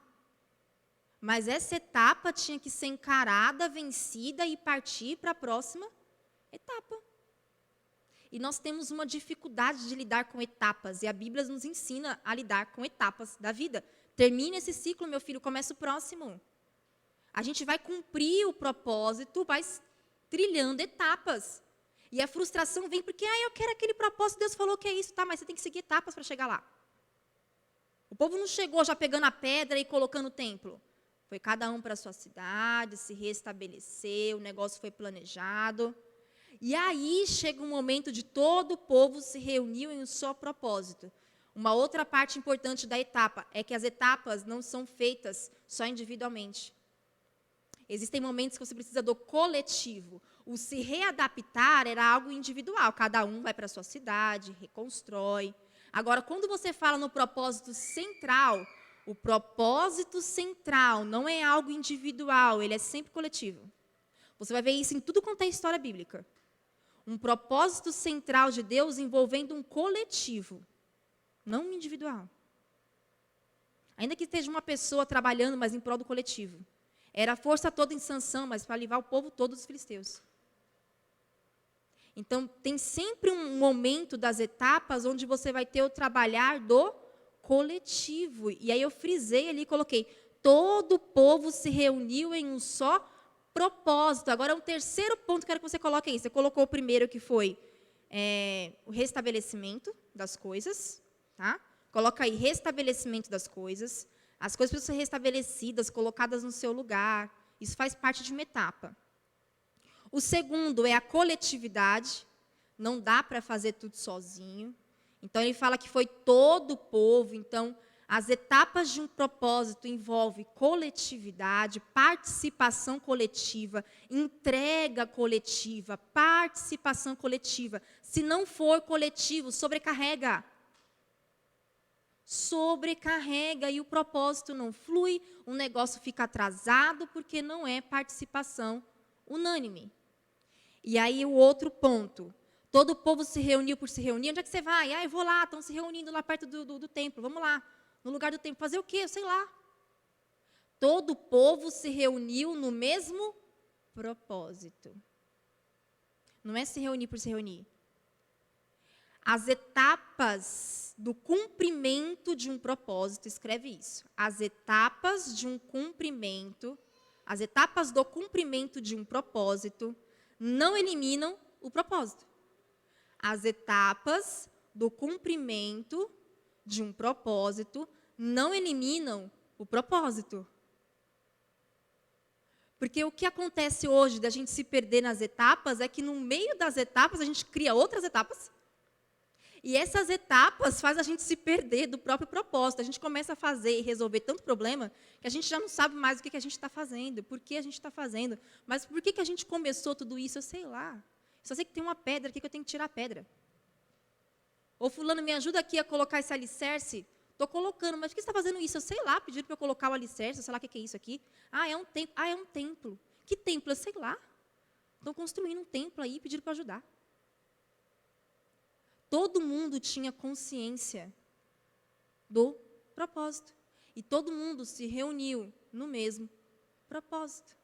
Mas essa etapa tinha que ser encarada, vencida e partir para a próxima etapa. E nós temos uma dificuldade de lidar com etapas. E a Bíblia nos ensina a lidar com etapas da vida. Termina esse ciclo, meu filho, começa o próximo. A gente vai cumprir o propósito, vai trilhando etapas. E a frustração vem porque, eu quero aquele propósito, Deus falou que é isso, tá, mas você tem que seguir etapas para chegar lá. O povo não chegou já pegando a pedra e colocando o templo. Foi cada um para a sua cidade, se restabeleceu, o negócio foi planejado. E aí chega um momento de todo o povo se reuniu em um só propósito. Uma outra parte importante da etapa é que as etapas não são feitas só individualmente. Existem momentos que você precisa do coletivo. O se readaptar era algo individual. Cada um vai para a sua cidade, reconstrói. Agora, quando você fala no propósito central, o propósito central não é algo individual, ele é sempre coletivo. Você vai ver isso em tudo quanto é história bíblica. Um propósito central de Deus envolvendo um coletivo, não um individual. Ainda que esteja uma pessoa trabalhando, mas em prol do coletivo. Era a força toda em Sansão, mas para livrar o povo todo dos filisteus. Então, tem sempre um momento das etapas onde você vai ter o trabalhar do coletivo. E aí eu frisei ali e coloquei, todo o povo se reuniu em um só propósito. Agora, um terceiro ponto que eu quero que você coloque aí. Você colocou o primeiro que foi o restabelecimento das coisas. Tá? Coloca aí, restabelecimento das coisas. As coisas precisam ser restabelecidas, colocadas no seu lugar. Isso faz parte de uma etapa. O segundo é a coletividade. Não dá para fazer tudo sozinho. Então, ele fala que foi todo o povo. Então, as etapas de um propósito envolvem coletividade, participação coletiva, entrega coletiva, participação coletiva. Se não for coletivo, sobrecarrega. Sobrecarrega e o propósito não flui, o negócio fica atrasado porque não é participação unânime. E aí o outro ponto, todo o povo se reuniu por se reunir, onde é que você vai? Ah, eu vou lá, estão se reunindo lá perto do templo, vamos lá, no lugar do templo, fazer o quê? Eu sei lá. Todo o povo se reuniu no mesmo propósito. Não é se reunir por se reunir. As etapas do cumprimento de um propósito, escreve isso. As etapas de um cumprimento, as etapas do cumprimento de um propósito não eliminam o propósito. As etapas do cumprimento de um propósito não eliminam o propósito. Porque o que acontece hoje da gente se perder nas etapas é que no meio das etapas a gente cria outras etapas. E essas etapas fazem a gente se perder do próprio propósito. A gente começa a fazer e resolver tanto problema que a gente já não sabe mais o que a gente está fazendo, por que a gente está fazendo. Mas por que a gente começou tudo isso? Eu sei lá. Só sei que tem uma pedra aqui que eu tenho que tirar a pedra. Ou fulano, me ajuda aqui a colocar esse alicerce. Estou colocando, mas por que você está fazendo isso? Eu sei lá, pediram para eu colocar o alicerce, eu sei lá o que é isso aqui. Ah, é um templo. Ah, é um templo. Que templo? Eu sei lá. Estão construindo um templo aí e pediram para ajudar. Todo mundo tinha consciência do propósito. E todo mundo se reuniu no mesmo propósito.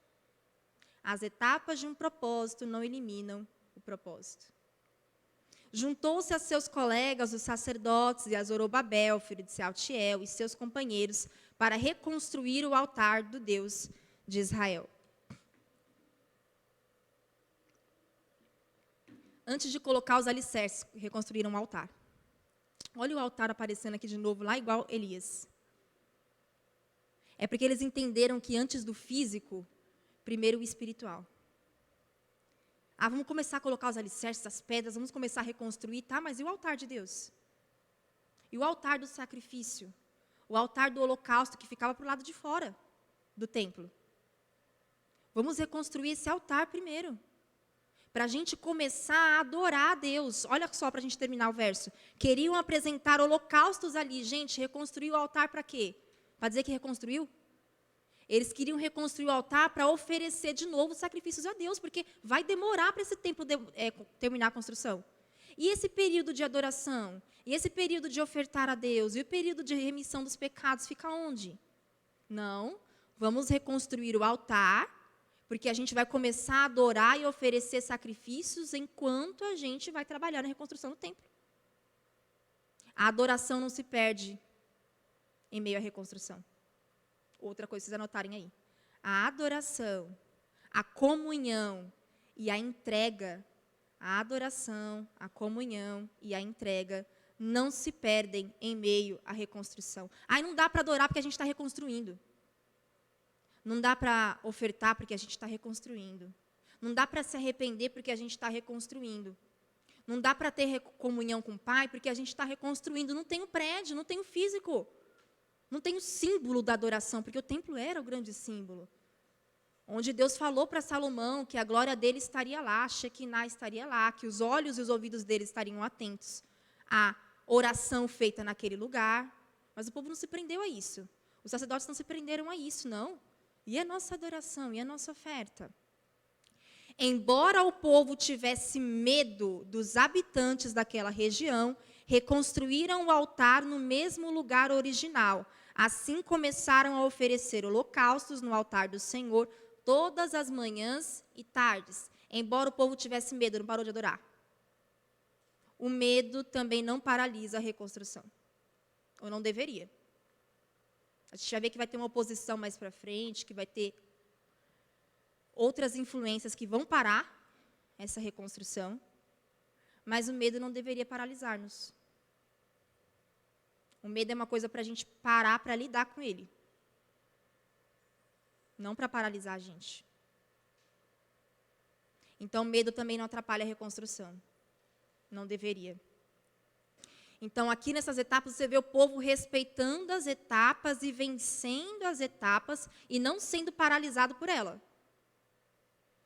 As etapas de um propósito não eliminam o propósito. Juntou-se a seus colegas, os sacerdotes, e a Zorobabel, filho de Sealtiel, e seus companheiros, para reconstruir o altar do Deus de Israel. Antes de colocar os alicerces, reconstruíram um altar. Olha o altar aparecendo aqui de novo, lá igual Elias. É porque eles entenderam que antes do físico, primeiro o espiritual. Ah, vamos começar a colocar os alicerces, as pedras, vamos começar a reconstruir, tá? Mas e o altar de Deus? E o altar do sacrifício? O altar do holocausto que ficava para o lado de fora do templo? Vamos reconstruir esse altar primeiro. Para a gente começar a adorar a Deus. Olha só, para a gente terminar o verso. Queriam apresentar holocaustos ali. Gente, reconstruir o altar para quê? Para dizer que reconstruiu? Eles queriam reconstruir o altar para oferecer de novo sacrifícios a Deus, porque vai demorar para esse templo terminar a construção. E esse período de adoração? E esse período de ofertar a Deus? E o período de remissão dos pecados fica onde? Não, vamos reconstruir o altar, porque a gente vai começar a adorar e oferecer sacrifícios enquanto a gente vai trabalhar na reconstrução do templo. A adoração não se perde em meio à reconstrução. Outra coisa, vocês anotarem aí. A adoração, a comunhão e a entrega, a adoração, a comunhão e a entrega não se perdem em meio à reconstrução. Aí não dá para adorar porque a gente está reconstruindo. Não dá para ofertar porque a gente está reconstruindo. Não dá para se arrepender porque a gente está reconstruindo. Não dá para ter comunhão com o Pai porque a gente está reconstruindo. Não tem o prédio, não tem o físico. Não tem o símbolo da adoração, porque o templo era o grande símbolo. Onde Deus falou para Salomão que a glória dele estaria lá, a Shekinah estaria lá, que os olhos e os ouvidos dele estariam atentos à oração feita naquele lugar. Mas o povo não se prendeu a isso. Os sacerdotes não se prenderam a isso, não. E a nossa adoração, e a nossa oferta? Embora o povo tivesse medo dos habitantes daquela região, reconstruíram o altar no mesmo lugar original. Assim começaram a oferecer holocaustos no altar do Senhor todas as manhãs e tardes. Embora o povo tivesse medo, não parou de adorar. O medo também não paralisa a reconstrução. Ou não deveria. A gente vai ver que vai ter uma oposição mais para frente, que vai ter outras influências que vão parar essa reconstrução. Mas o medo não deveria paralisar-nos. O medo é uma coisa para a gente parar para lidar com ele. não para paralisar a gente. Então, medo também não atrapalha a reconstrução. Não deveria. Então, aqui nessas etapas, você vê o povo respeitando as etapas e vencendo as etapas e não sendo paralisado por ela.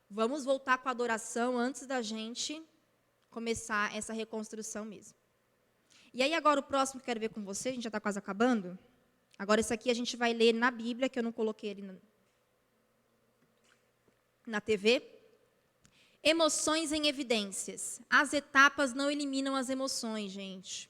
Vamos voltar com a adoração antes da gente começar essa reconstrução mesmo. E aí, agora, o próximo que eu quero ver com você, a gente já está quase acabando. Agora, esse aqui a gente vai ler na Bíblia, que eu não coloquei ali na TV. Emoções em evidências. As etapas não eliminam as emoções, gente.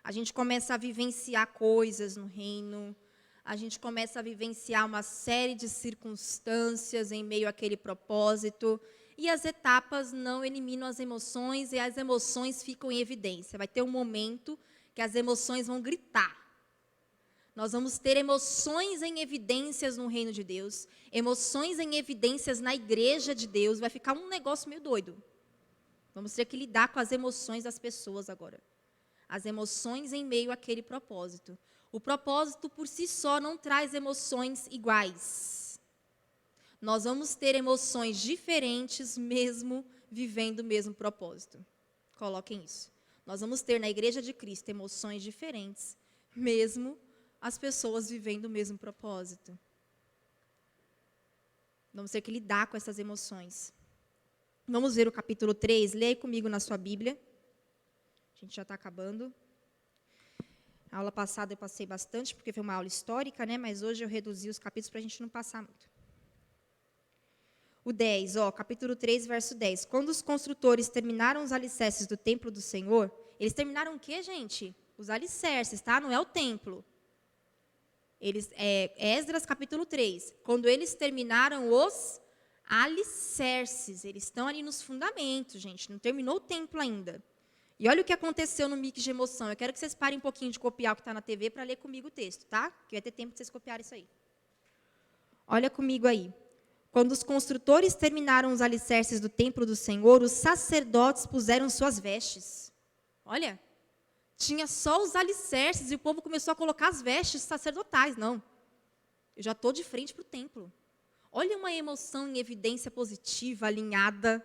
A gente começa a vivenciar coisas no reino, a gente começa a vivenciar uma série de circunstâncias em meio àquele propósito, e as etapas não eliminam as emoções, e as emoções ficam em evidência. Vai ter um momento que as emoções vão gritar. Nós vamos ter emoções em evidências no reino de Deus, emoções em evidências na igreja de Deus, vai ficar um negócio meio doido. Vamos ter que lidar com as emoções das pessoas agora. As emoções em meio àquele propósito. O propósito por si só não traz emoções iguais. Nós vamos ter emoções diferentes mesmo vivendo o mesmo propósito. Coloquem isso. Nós vamos ter na Igreja de Cristo emoções diferentes, mesmo as pessoas vivendo o mesmo propósito. Vamos ter que lidar com essas emoções. Vamos ver o capítulo 3, leia comigo na sua Bíblia. A gente já está acabando. A aula passada eu passei bastante, porque foi uma aula histórica, né? Mas hoje eu reduzi os capítulos para a gente não passar muito. O 10, capítulo 3, verso 10. Quando os construtores terminaram os alicerces do templo do Senhor, eles terminaram o quê, gente? Os alicerces, tá? Não é o templo. Esdras, capítulo 3. Quando eles terminaram os alicerces, eles estão ali nos fundamentos, gente. Não terminou o templo ainda. E olha o que aconteceu no mix de emoção. Eu quero que vocês parem um pouquinho de copiar o que está na TV para ler comigo o texto, tá? Que vai ter tempo de vocês copiarem isso aí. Olha comigo aí. Quando os construtores terminaram os alicerces do templo do Senhor, os sacerdotes puseram suas vestes. Olha, tinha só os alicerces e o povo começou a colocar as vestes sacerdotais. Não, eu já estou de frente para o templo. Olha uma emoção em evidência positiva, alinhada.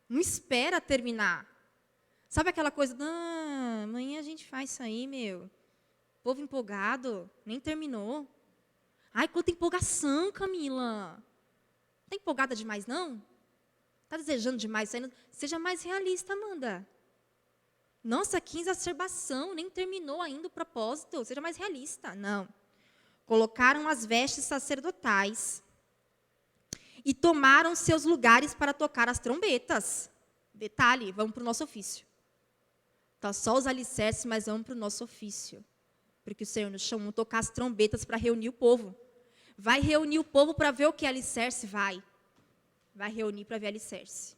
Não espera terminar. Sabe aquela coisa, amanhã a gente faz isso aí, meu. Povo empolgado, nem terminou. Ai, quanta empolgação, Camila. Está empolgada demais, não? Está desejando demais isso aí? Seja mais realista, Amanda. Nossa, que exacerbação, nem terminou ainda o propósito. Seja mais realista. Não. Colocaram as vestes sacerdotais e tomaram seus lugares para tocar as trombetas. Detalhe, vamos para o nosso ofício. Tá só os alicerces, mas vamos para o nosso ofício. Porque o Senhor nos chamou a tocar as trombetas para reunir o povo. Vai reunir o povo para ver o que é alicerce? Vai reunir para ver alicerce.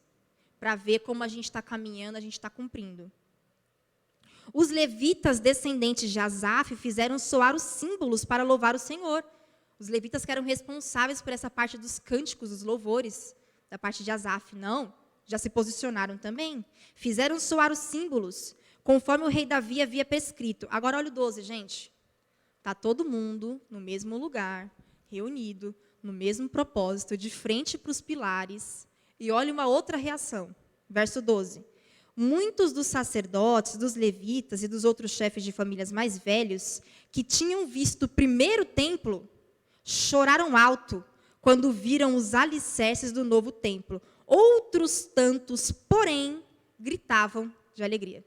Para ver como a gente está caminhando, a gente está cumprindo. Os levitas descendentes de Asaf fizeram soar os símbolos para louvar o Senhor. Os levitas que eram responsáveis por essa parte dos cânticos, dos louvores, da parte de Asaf. Não, já se posicionaram também. Fizeram soar os símbolos, conforme o rei Davi havia prescrito. Agora olha o 12, gente. Está todo mundo no mesmo lugar, reunido, no mesmo propósito, de frente para os pilares. E olha uma outra reação. Verso 12. Muitos dos sacerdotes, dos levitas e dos outros chefes de famílias mais velhos, que tinham visto o primeiro templo, choraram alto quando viram os alicerces do novo templo. Outros tantos, porém, gritavam de alegria.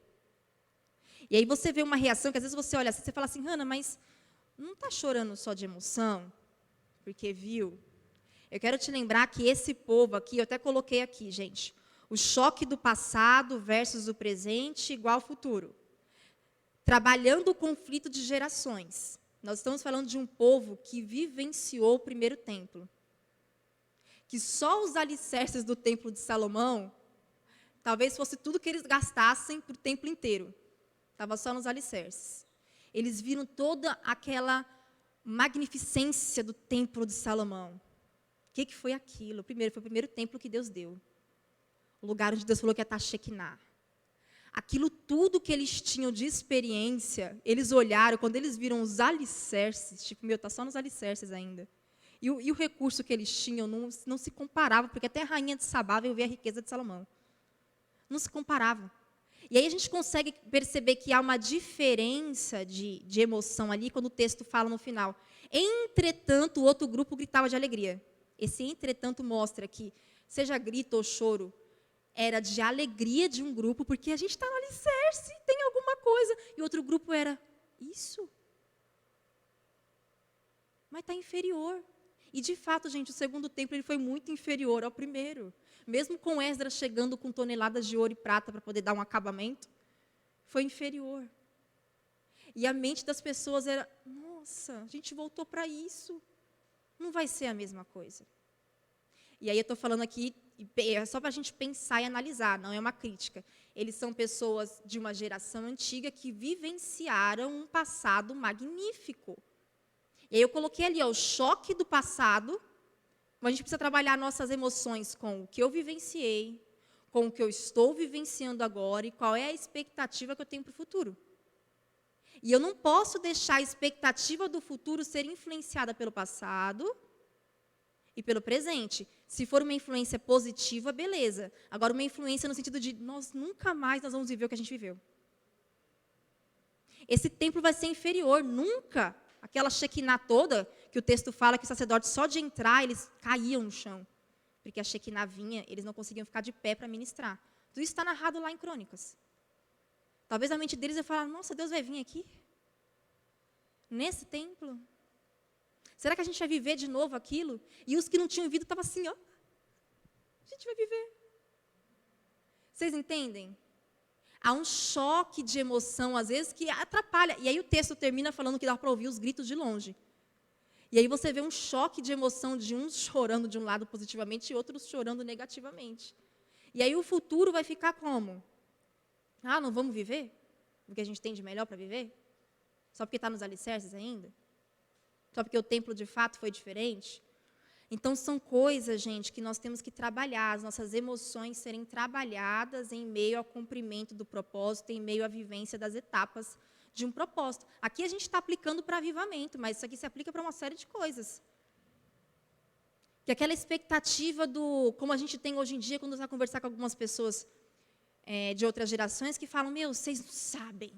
E aí você vê uma reação que às vezes você olha assim, você fala assim, Hannah, mas não está chorando só de emoção? Porque viu? Eu quero te lembrar que esse povo aqui, eu até coloquei aqui, gente, o choque do passado versus o presente igual ao futuro. Trabalhando o conflito de gerações. Nós estamos falando de um povo que vivenciou o primeiro templo. Que só os alicerces do templo de Salomão, talvez fosse tudo que eles gastassem para o templo inteiro. Estava só nos alicerces. Eles viram toda aquela magnificência do templo de Salomão. O que foi aquilo? Primeiro, foi o primeiro templo que Deus deu. O lugar onde Deus falou que ia estar Shekinah. Aquilo tudo que eles tinham de experiência, eles olharam, quando eles viram os alicerces, tipo, está só nos alicerces ainda. E o recurso que eles tinham não se comparava, porque até a rainha de Sabá veio ver a riqueza de Salomão. Não se comparava. E aí a gente consegue perceber que há uma diferença de emoção ali, quando o texto fala no final. Entretanto, o outro grupo gritava de alegria. Esse entretanto mostra que, seja grito ou choro, era de alegria de um grupo, porque a gente está no alicerce, tem alguma coisa. E outro grupo era, isso? Mas está inferior. E, de fato, gente, o segundo templo ele foi muito inferior ao primeiro. Mesmo com Esdras chegando com toneladas de ouro e prata para poder dar um acabamento, foi inferior. E a mente das pessoas era, nossa, a gente voltou para isso. Não vai ser a mesma coisa. E aí eu estou falando aqui, é só para a gente pensar e analisar, não é uma crítica. Eles são pessoas de uma geração antiga que vivenciaram um passado magnífico. E aí eu coloquei ali, o choque do passado. A gente precisa trabalhar nossas emoções com o que eu vivenciei, com o que eu estou vivenciando agora e qual é a expectativa que eu tenho para o futuro. E eu não posso deixar a expectativa do futuro ser influenciada pelo passado e pelo presente. Se for uma influência positiva, beleza. Agora, uma influência no sentido de nós nunca mais nós vamos viver o que a gente viveu. Esse templo vai ser inferior, nunca. Aquela Shekinah toda, que o texto fala que os sacerdotes, só de entrar, eles caíam no chão. Porque a Shekinah vinha, eles não conseguiam ficar de pé para ministrar. Tudo isso está narrado lá em Crônicas. Talvez a mente deles ia falar, nossa, Deus vai vir aqui? Nesse templo? Será que a gente vai viver de novo aquilo? E os que não tinham vivido estavam assim, ó. A gente vai viver. Vocês entendem? Há um choque de emoção, às vezes, que atrapalha. E aí o texto termina falando que dá para ouvir os gritos de longe. E aí você vê um choque de emoção de uns chorando de um lado positivamente e outros chorando negativamente. E aí o futuro vai ficar como? Ah, não vamos viver? O que a gente tem de melhor para viver? Só porque está nos alicerces ainda? Só porque o templo de fato foi diferente? Então, são coisas, gente, que nós temos que trabalhar, as nossas emoções serem trabalhadas em meio ao cumprimento do propósito, em meio à vivência das etapas de um propósito. Aqui a gente está aplicando para avivamento, mas isso aqui se aplica para uma série de coisas. Que aquela expectativa do, como a gente tem hoje em dia, quando você vai conversar com algumas pessoas de outras gerações, que falam, vocês não sabem.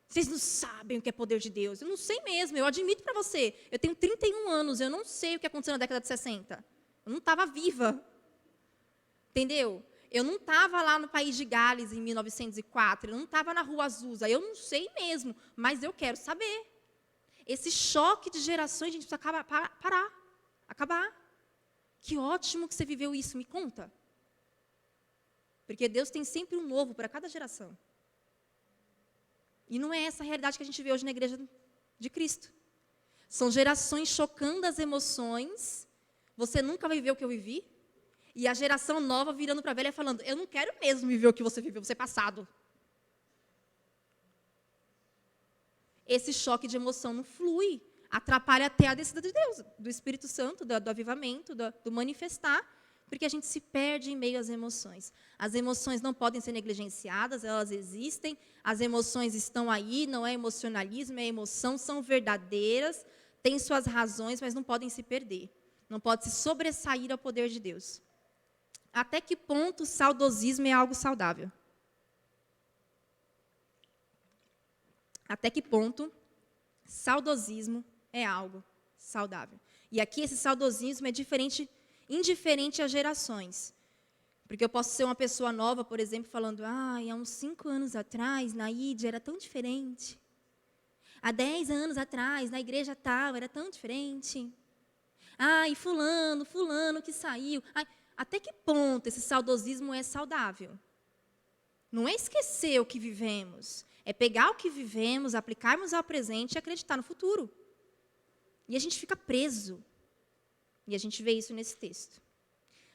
Vocês não sabem o que é poder de Deus. Eu não sei mesmo, eu admito para você. Eu tenho 31 anos, eu não sei o que aconteceu na década de 60. Eu não estava viva. Entendeu? Eu não estava lá no país de Gales, em 1904. Eu não estava na Rua Azusa. Eu não sei mesmo, mas eu quero saber. Esse choque de gerações, a gente precisa acabar. Que ótimo que você viveu isso, me conta. Porque Deus tem sempre um novo para cada geração. E não é essa a realidade que a gente vê hoje na igreja de Cristo. São gerações chocando as emoções. Você nunca vai viver o que eu vivi. E a geração nova virando para a velha falando, eu não quero mesmo viver o que você viveu, você é passado. Esse choque de emoção não flui. Atrapalha até a descida de Deus, do Espírito Santo, do avivamento, do manifestar. Porque a gente se perde em meio às emoções. As emoções não podem ser negligenciadas, elas existem. As emoções estão aí, não é emocionalismo, é emoção, são verdadeiras, têm suas razões, mas não podem se perder. Não pode se sobressair ao poder de Deus. Até que ponto o saudosismo é algo saudável? Até que ponto saudosismo é algo saudável? E aqui esse saudosismo é indiferente às gerações. Porque eu posso ser uma pessoa nova, por exemplo, falando, há uns 5 anos atrás, na ID, era tão diferente. Há 10 anos atrás, na igreja tal, era tão diferente. E fulano que saiu. Até que ponto esse saudosismo é saudável? Não é esquecer o que vivemos. É pegar o que vivemos, aplicarmos ao presente e acreditar no futuro. E a gente fica preso. E a gente vê isso nesse texto.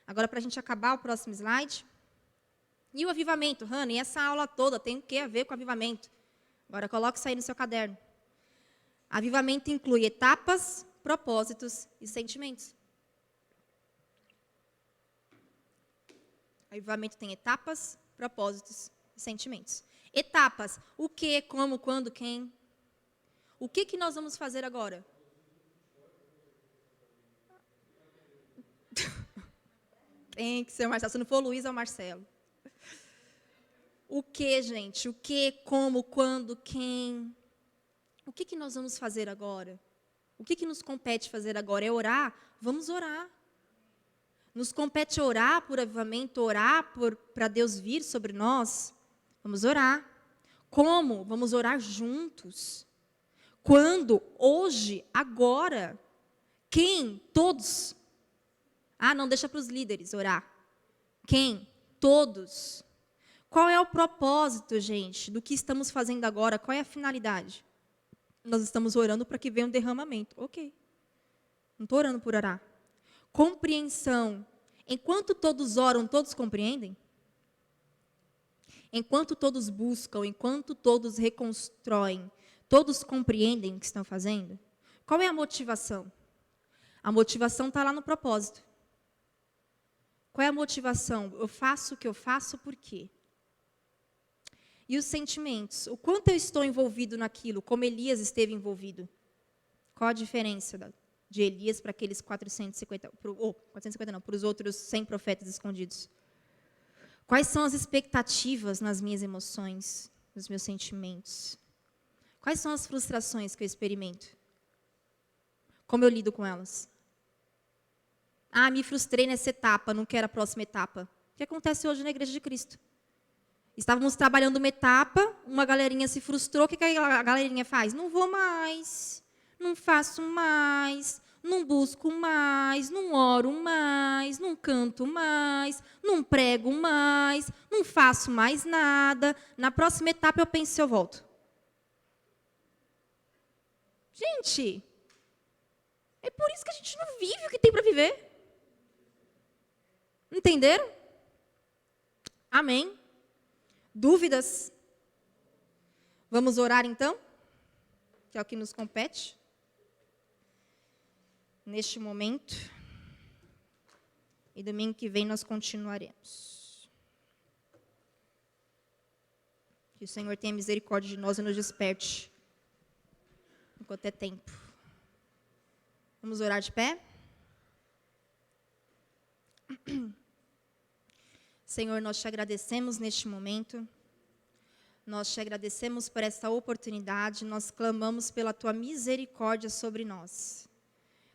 Agora, para a gente acabar, o próximo slide. E o avivamento, Hannah, e essa aula toda tem o que a ver com avivamento? Agora, coloque isso aí no seu caderno. Avivamento inclui etapas, propósitos e sentimentos. Avivamento tem etapas, propósitos e sentimentos. Etapas, o que, como, quando, quem. O que nós vamos fazer agora? Tem que ser o Marcelo. Se não for o Luiz, é o Marcelo. O que, gente? O que, como, quando, quem? O que nós vamos fazer agora? O que nos compete fazer agora? É orar? Vamos orar. Nos compete orar por avivamento, orar para Deus vir sobre nós? Vamos orar. Como? Vamos orar juntos. Quando? Hoje, agora. Quem? Todos. Ah, não, deixa para os líderes orar. Quem? Todos. Qual é o propósito, gente, do que estamos fazendo agora? Qual é a finalidade? Nós estamos orando para que venha um derramamento. Ok. Não estou orando por orar. Compreensão. Enquanto todos oram, todos compreendem? Enquanto todos buscam, enquanto todos reconstroem, todos compreendem o que estão fazendo? Qual é a motivação? A motivação está lá no propósito. Qual é a motivação? Eu faço o que eu faço por quê? E os sentimentos? O quanto eu estou envolvido naquilo, como Elias esteve envolvido? Qual a diferença de Elias para aqueles 450 não, para os outros 100 profetas escondidos? Quais são as expectativas nas minhas emoções, nos meus sentimentos? Quais são as frustrações que eu experimento? Como eu lido com elas? Ah, me frustrei nessa etapa, não quero a próxima etapa. O que acontece hoje na Igreja de Cristo? Estávamos trabalhando uma etapa, uma galerinha se frustrou, o que a galerinha faz? Não vou mais, não faço mais, não busco mais, não oro mais, não canto mais, não prego mais, não faço mais nada. Na próxima etapa eu penso se eu volto. Gente, é por isso que a gente não vive o que tem para viver. Entenderam? Amém? Dúvidas? Vamos orar então? Que é o que nos compete. Neste momento. E domingo que vem nós continuaremos. Que o Senhor tenha misericórdia de nós e nos desperte. Enquanto é tempo. Vamos orar de pé? Senhor, nós te agradecemos neste momento. Nós te agradecemos por esta oportunidade. Nós clamamos pela tua misericórdia sobre nós.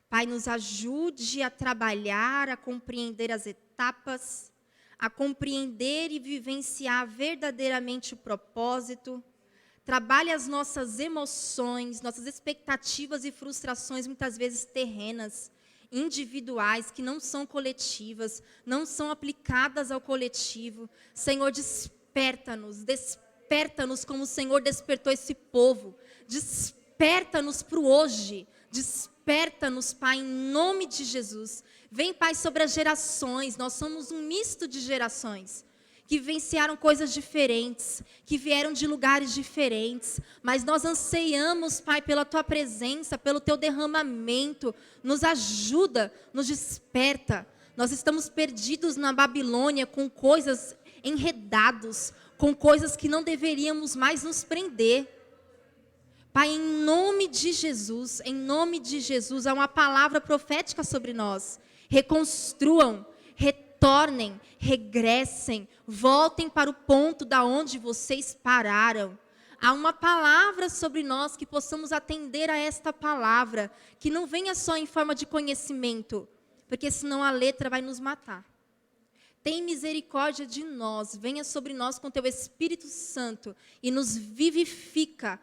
Pai, nos ajude a trabalhar, a compreender as etapas, a compreender e vivenciar verdadeiramente o propósito. Trabalhe as nossas emoções, nossas expectativas e frustrações, muitas vezes terrenas, individuais, que não são coletivas, não são aplicadas ao coletivo. Senhor, desperta-nos como o Senhor despertou esse povo. Desperta-nos para o hoje. Desperta-nos, Pai, em nome de Jesus. Vem, Pai, sobre as gerações. Nós somos um misto de gerações que vivenciaram coisas diferentes, que vieram de lugares diferentes, mas nós anseiamos, Pai, pela Tua presença, pelo Teu derramamento. Nos ajuda, nos desperta. Nós estamos perdidos na Babilônia com coisas enredados, com coisas que não deveríamos mais nos prender. Pai, em nome de Jesus, há uma palavra profética sobre nós. Reconstruam, retornem, regressem, voltem para o ponto da onde vocês pararam. Há uma palavra sobre nós, que possamos atender a esta palavra, que não venha só em forma de conhecimento, porque senão a letra vai nos matar. Tem misericórdia de nós, venha sobre nós com Teu Espírito Santo e nos vivifica,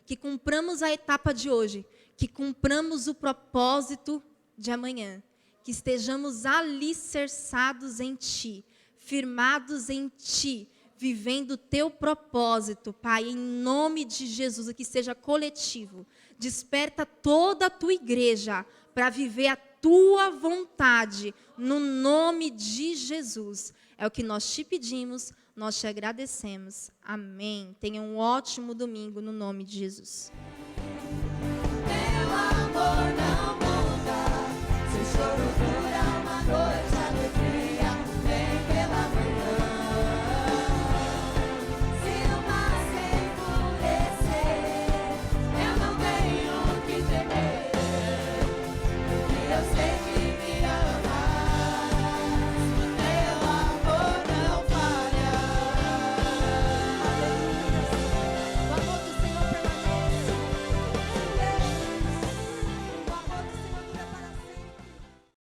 que cumpramos a etapa de hoje, que cumpramos o propósito de amanhã, que estejamos alicerçados em Ti, firmados em Ti, vivendo o Teu propósito, Pai, em nome de Jesus, que seja coletivo. Desperta toda a Tua igreja para viver a Tua vontade, no nome de Jesus. É o que nós te pedimos, nós te agradecemos. Amém. Tenha um ótimo domingo, no nome de Jesus. Teu amor não muda, seu choro